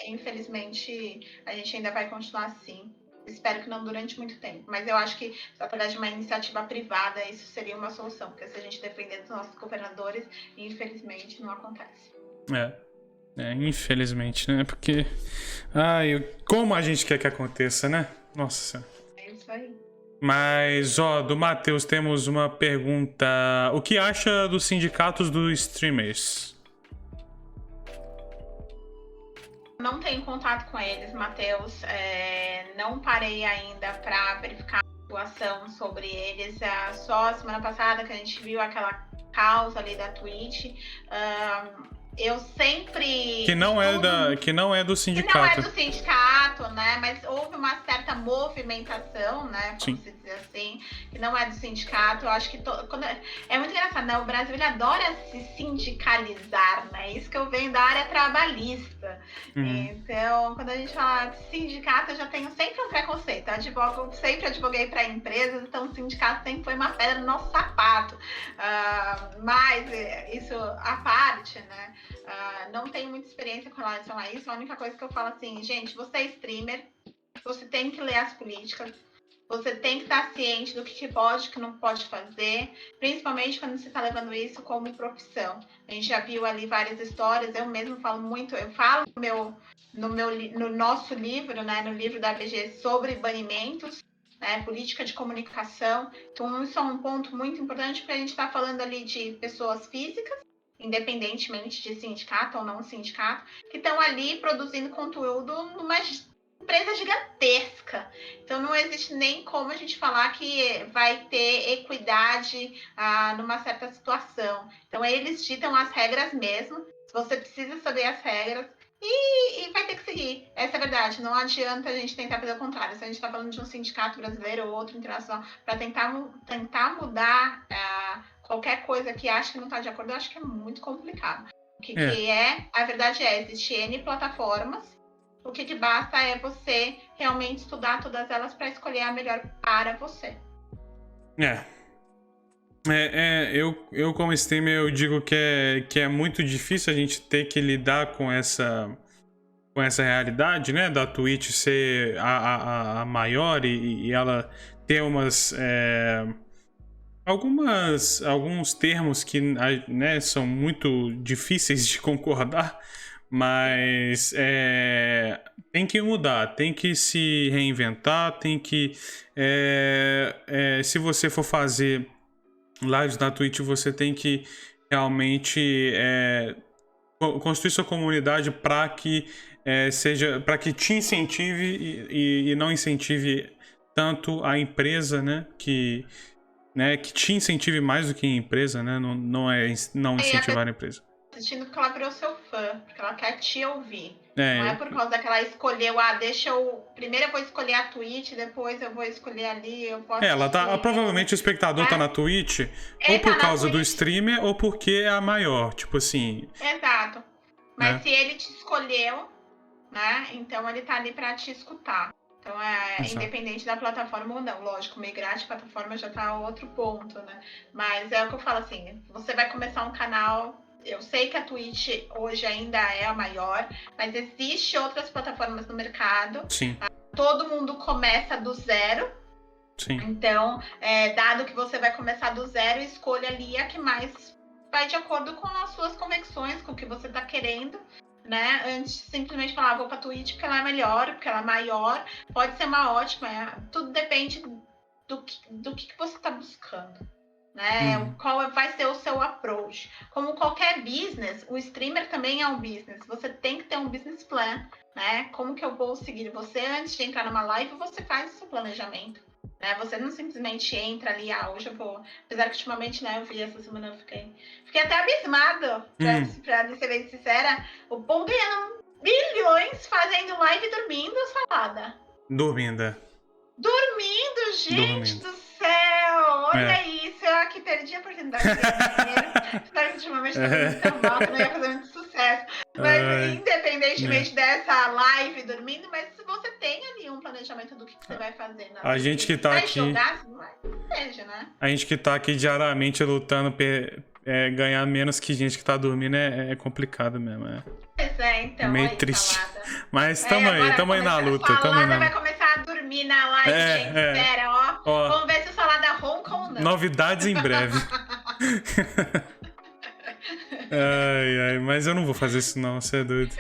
infelizmente, a gente ainda vai continuar assim. Espero que não durante muito tempo. Mas eu acho que, através de uma iniciativa privada, isso seria uma solução. Porque se a gente depender dos nossos governadores, infelizmente, não acontece. Infelizmente, né? Porque... como a gente quer que aconteça, né? Nossa. É isso aí. Mas, do Matheus, temos uma pergunta. O que acha dos sindicatos dos streamers? Não tenho contato com eles, Matheus. Não parei ainda para verificar a situação sobre eles. Só a semana passada que a gente viu aquela causa ali da Twitch. Eu sempre... Que não é do sindicato. Que não é do sindicato, né? Mas houve uma certa movimentação, né? Vamos dizer assim. Que não é do sindicato. Eu acho que... É muito engraçado, né? O Brasil, ele adora se sindicalizar, né? Isso que eu venho da área trabalhista. Então, quando a gente fala de sindicato, eu já tenho sempre um preconceito. Eu sempre advoguei para empresas, então o sindicato sempre foi uma pedra no nosso sapato. Mas isso à parte, né? Não tenho muita experiência com relação a isso. A única coisa que eu falo assim, gente, você é streamer, você tem que ler as políticas, você tem que estar ciente do que pode e que não pode fazer, principalmente quando você está levando isso como profissão. A gente já viu ali várias histórias, eu mesmo falo muito, eu falo no nosso livro, né, no livro da ABG sobre banimentos, né, política de comunicação. Então, isso é um ponto muito importante, porque a gente está falando ali de pessoas físicas, independentemente de sindicato ou não sindicato, que estão ali produzindo conteúdo numa empresa gigantesca. Então não existe nem como a gente falar que vai ter equidade numa certa situação. Então eles ditam as regras mesmo, você precisa saber as regras e vai ter que seguir. Essa é a verdade, não adianta a gente tentar fazer o contrário. Se a gente está falando de um sindicato brasileiro ou outro internacional, para tentar mudar qualquer coisa que acha que não está de acordo, eu acho que é muito complicado. A verdade existe N plataformas, o que basta é você realmente estudar todas elas para escolher a melhor para você. Eu como streamer, eu digo que é muito difícil a gente ter que lidar com essa realidade, né, da Twitch ser a maior e ela ter alguns termos que, né, são muito difíceis de concordar, mas tem que mudar, tem que se reinventar, tem que... se você for fazer lives na Twitch, você tem que realmente construir sua comunidade para que para que te incentive e não incentive tanto a empresa, né, que te incentive mais do que a empresa, né? Não incentivar a empresa. Assistindo porque ela virou seu fã, porque ela quer te ouvir. Não é por causa que ela escolheu, primeiro eu vou escolher a Twitch, depois eu vou escolher ali, eu posso... Provavelmente o espectador tá na Twitch ou por causa do streamer ou porque é a maior, tipo assim... Exato. Mas se ele te escolheu, né? Então ele tá ali pra te escutar. Então, independente da plataforma ou não. Lógico, migrar de plataforma já tá a outro ponto, né? Mas é o que eu falo assim, você vai começar um canal... Eu sei que a Twitch hoje ainda é a maior, mas existem outras plataformas no mercado. Sim. Todo mundo começa do zero. Sim. Então, dado que você vai começar do zero, escolha ali a que mais vai de acordo com as suas convicções, com o que você tá querendo. Né? Antes de simplesmente falar, vou pra Twitch porque ela é melhor, porque ela é maior, pode ser uma ótima, tudo depende do que você está buscando, né? Qual vai ser o seu approach. Como qualquer business, o streamer também é um business, você tem que ter um business plan, né? Como que eu vou seguir você antes de entrar numa live, você faz o seu planejamento. Né? Você não simplesmente entra ali, hoje eu vou... Apesar que ultimamente, né, eu vi essa semana, eu fiquei até abismado, pra ser bem sincera. O povo ganhando bilhões fazendo live e dormindo, salada. Dormindo, gente do céu! olha isso, eu aqui perdi a oportunidade de ganhar dinheiro. Só que ultimamente tá indo tão mal que não ia fazer muito sucesso. Mas independentemente dessa live dormindo, mas se você tem ali um planejamento do que você vai fazer na A gente que tá vai aqui. jogar, não vai, seja, né? A gente que tá aqui diariamente lutando ganhar menos que gente que tá dormindo é complicado mesmo. Pois é, então. É meio aí, triste. Salada. Mas tamo aí na luta. Salada vai começar a dormir na live, gente. Espera, ó. Vamos ver se o Salada ronca ou não. Novidades em breve. Ai, mas eu não vou fazer isso não, você é doido.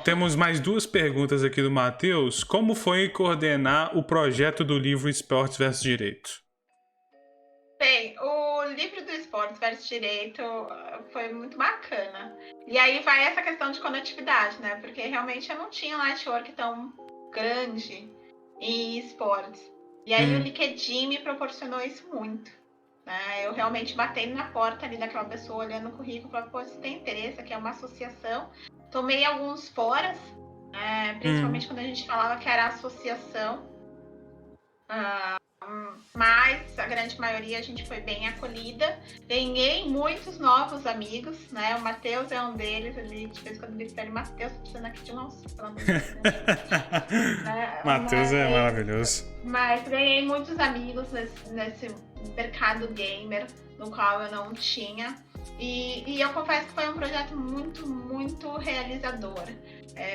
Temos mais 2 perguntas aqui do Matheus. Como foi coordenar o projeto do livro Esportes versus Direito? Bem, o livro do Esportes versus Direito foi muito bacana. E aí vai essa questão de conectividade, né? Porque realmente eu não tinha um network tão grande em esportes. E aí o LinkedIn me proporcionou isso muito. Né? Eu realmente batendo na porta ali daquela pessoa, olhando o currículo, falando, pô, se tem interesse, aqui é uma associação. Tomei alguns foras, principalmente quando a gente falava que era associação. Mas a grande maioria a gente foi bem acolhida. Ganhei muitos novos amigos, né? O Matheus é um deles. De vez em quando eu digo pra ele, Matheus, tô precisando aqui de um auxílio. Matheus é maravilhoso. Mas ganhei muitos amigos nesse mercado gamer, no qual eu não tinha. E eu confesso que foi um projeto muito, muito realizador.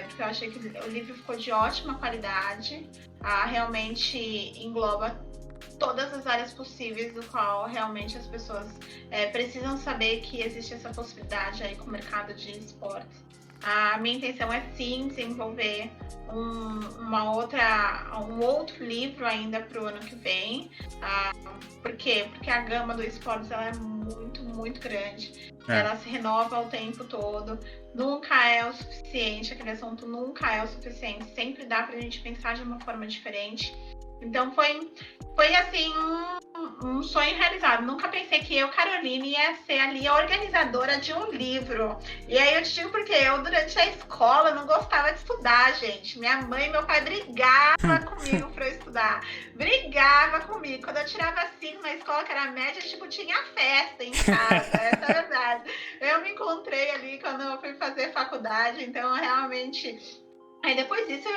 Porque eu achei que o livro ficou de ótima qualidade. Realmente engloba todas as áreas possíveis, do qual realmente as pessoas precisam saber que existe essa possibilidade aí com o mercado de esportes. A minha intenção é sim desenvolver um outro livro ainda para o ano que vem. Por quê? Porque a gama do esportes ela é muito, muito grande. Ela se renova o tempo todo. Nunca é o suficiente, aquele assunto nunca é o suficiente. Sempre dá pra gente pensar de uma forma diferente. Então foi assim, um sonho realizado. Nunca pensei que eu, Caroline, ia ser ali a organizadora de um livro. E aí eu te digo porque eu, durante a escola, não gostava de estudar, gente. Minha mãe e meu pai brigavam comigo pra eu estudar. Brigava comigo. Quando eu tirava 5 na escola, que era média, tipo, tinha festa em casa. Essa é a verdade. Eu me encontrei ali quando eu fui fazer faculdade, então realmente... Aí depois disso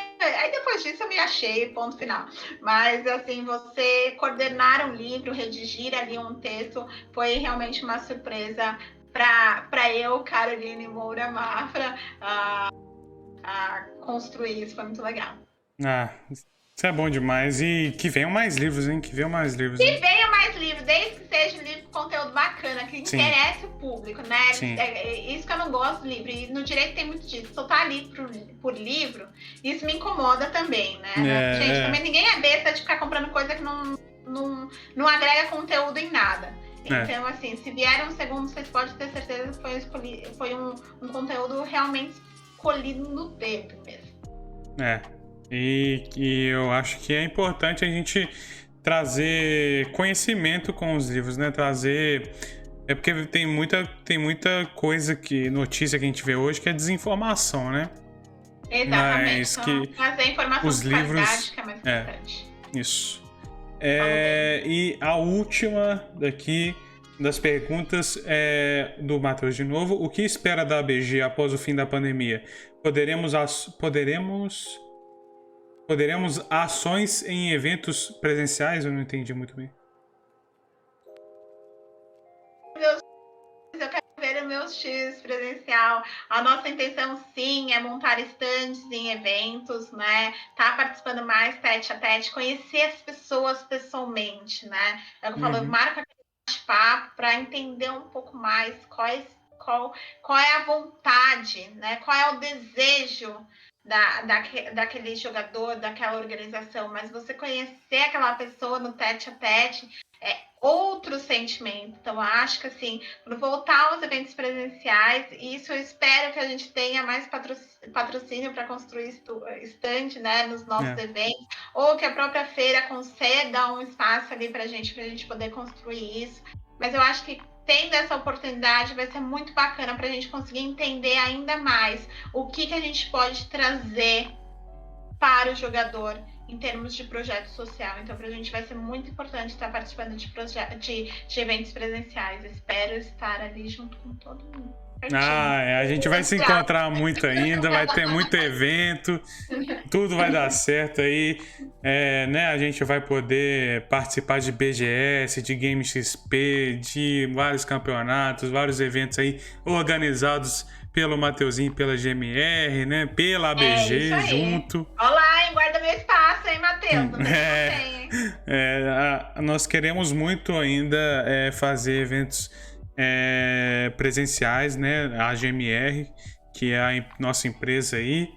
eu me achei, ponto final. Mas assim, você coordenar um livro, redigir ali um texto, foi realmente uma surpresa para eu, Caroline Moura Mafra, construir isso. Foi muito legal. Isso é bom demais. E que venham mais livros, hein? Que venham mais livros. Que venham mais livros, desde que seja um livro com conteúdo bacana, que interesse o público, né? Sim. Isso que eu não gosto do livro. E no direito tem muito disso. Soltar livro por livro, isso me incomoda também, né? Gente, também ninguém é besta de ficar comprando coisa que não agrega conteúdo em nada. Então, assim, se vier um segundo, vocês podem ter certeza que foi um conteúdo realmente escolhido no dedo mesmo. E eu acho que é importante a gente trazer conhecimento com os livros, né? Trazer... porque tem muita coisa notícia que a gente vê hoje que é desinformação, né? Exatamente. Mas então, trazer informação os de livros... qualidade que é mais importante. Isso. E a última daqui das perguntas é do Matheus de novo. O que espera da ABG após o fim da pandemia? Poderemos ações em eventos presenciais? Eu não entendi muito bem. Eu quero ver o meu X presencial. A nossa intenção, sim, é montar estandes em eventos, né? Tá participando mais tete a tete, conhecer as pessoas pessoalmente, né? É o que eu falo, marca aquele bate-papo para entender um pouco mais qual é a vontade, né? Qual é o desejo daquele jogador, daquela organização, mas você conhecer aquela pessoa no tete a tete é outro sentimento. Então, eu acho que assim, quando voltar aos eventos presenciais, isso eu espero que a gente tenha mais patrocínio para construir stand, né, nos nossos eventos, ou que a própria feira conceda um espaço ali para a gente poder construir isso. Mas eu acho que tendo essa oportunidade vai ser muito bacana para a gente conseguir entender ainda mais o que a gente pode trazer para o jogador em termos de projeto social. Então, para a gente vai ser muito importante estar participando de eventos presenciais. Espero estar ali junto com todo mundo. A gente vai se encontrar muito ainda, vai ter muito evento, tudo vai dar certo aí, né? A gente vai poder participar de BGS, de Game XP, de vários campeonatos, vários eventos aí organizados pelo Mateuzinho, pela GMR, né? Pela ABG junto. Olá, hein? Guarda meu espaço, hein, Matheus? Nós queremos muito ainda fazer eventos presenciais, né? A GMR, que é a nossa empresa aí,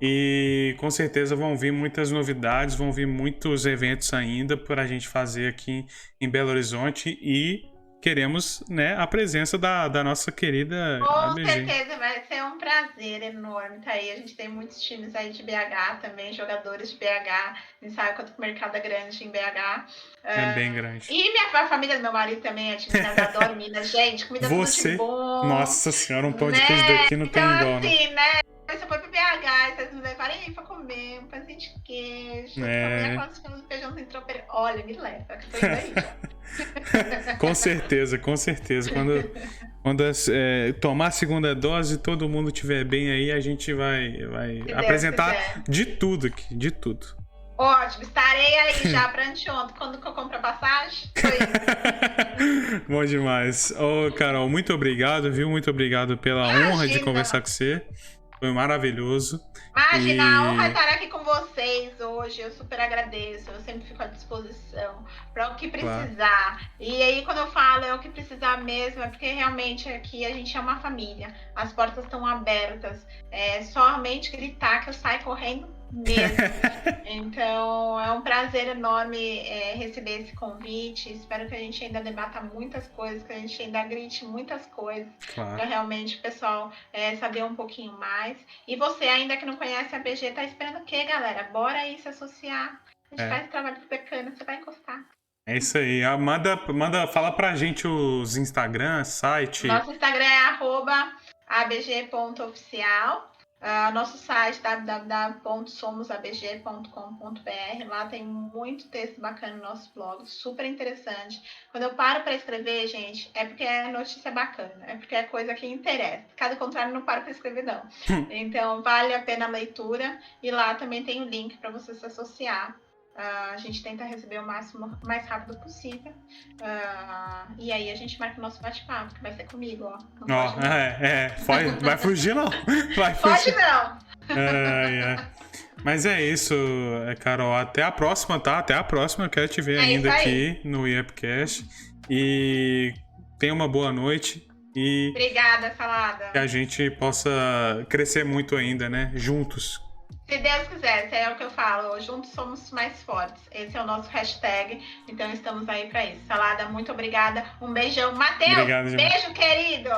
e com certeza vão vir muitas novidades, vão vir muitos eventos ainda para a gente fazer aqui em Belo Horizonte e queremos, né, a presença da nossa querida ABG. Com certeza, vai ser um prazer enorme tá aí. A gente tem muitos times aí de BH também, jogadores de BH. A gente sabe quanto o mercado é grande em BH. É bem grande. E a família do meu marido também é de Minas, adoro Minas. Gente, comida tudo de bom. Nossa senhora, um pão de queijo daqui não tem igual, assim, né? Você foi pro BH, vocês me levarem aí pra comer um pãozinho de queijo, comer aquelas feijãozinho tropeiro. Olha, me leva, que foi daí já. Com certeza. Quando tomar a segunda dose, todo mundo estiver bem aí, a gente vai apresentar de tudo aqui, de tudo. Ótimo, estarei aí já pra anteontem, quando que eu compro a passagem. Bom demais. Ô, Carol, muito obrigado, viu? Muito obrigado pela honra de conversar com você. Foi maravilhoso. Imagina, a honra estar aqui com vocês hoje. Eu super agradeço. Eu sempre fico à disposição para o que precisar. Claro. E aí, quando eu falo é o que precisar mesmo, é porque realmente aqui a gente é uma família. As portas estão abertas. É somente gritar que eu saio correndo mesmo. Então, é um prazer enorme receber esse convite. Espero que a gente ainda debata muitas coisas, que a gente ainda grite muitas coisas, claro, para realmente o pessoal saber um pouquinho mais. E você, ainda que não conhece a BG, tá esperando o quê, galera? Bora aí se associar. A gente faz trabalho bacana, você vai encostar. É isso aí. Fala pra gente os Instagram, site. Nosso Instagram é @abg.oficial. Nosso site www.somosabg.com.br. Lá tem muito texto bacana no nosso blog, super interessante. Quando eu paro para escrever, gente, é porque é notícia bacana, é porque é coisa que interessa. Caso contrário, não paro para escrever, não. Então, vale a pena a leitura. E lá também tem o link para você se associar. A gente tenta receber o mais rápido possível. E aí a gente marca o nosso bate-papo, que vai ser comigo, ó. Vai fugir não. Pode não. Mas é isso, Carol. Até a próxima, tá? Até a próxima. Eu quero te ver ainda aqui no IEPcast. E tenha uma boa noite. E obrigada, Salada. Que a gente possa crescer muito ainda, né? Juntos. Se Deus quiser, é o que eu falo, juntos somos mais fortes. Esse é o nosso hashtag, então estamos aí pra isso. Salada, muito obrigada. Um beijão. Matheus, beijo, querido.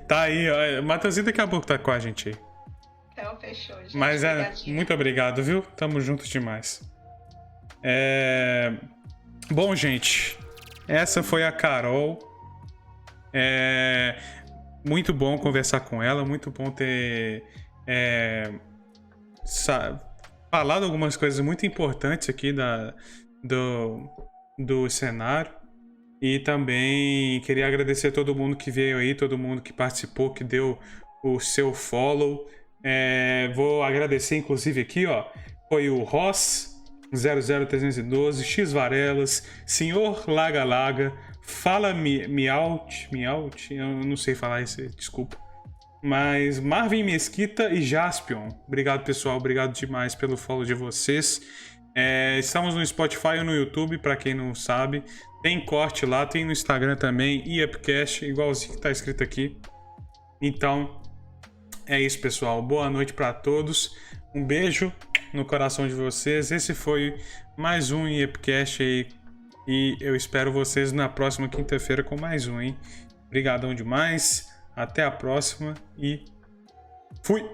Tá aí, ó. Mateuzinho daqui a pouco tá com a gente aí. Então, fechou, gente. Mas muito obrigado, viu? Tamo juntos demais. Bom, gente, essa foi a Carol. Muito bom conversar com ela, muito bom ter... falado algumas coisas muito importantes aqui do cenário. E também queria agradecer a todo mundo que veio aí, todo mundo que participou, que deu o seu follow. Vou agradecer inclusive aqui, ó, foi o Ross 00312, X Varelas, Senhor Laga Laga, Fala Miaut, eu não sei falar isso, desculpa. Mas Marvin Mesquita e Jaspion. Obrigado, pessoal. Obrigado demais pelo follow de vocês. Estamos no Spotify ou no YouTube, para quem não sabe. Tem corte lá, tem no Instagram também. IEPcast, igualzinho que tá escrito aqui. Então, é isso, pessoal. Boa noite para todos. Um beijo no coração de vocês. Esse foi mais um IEPcast aí. E eu espero vocês na próxima quinta-feira com mais um, hein? Obrigadão demais. Até a próxima e fui!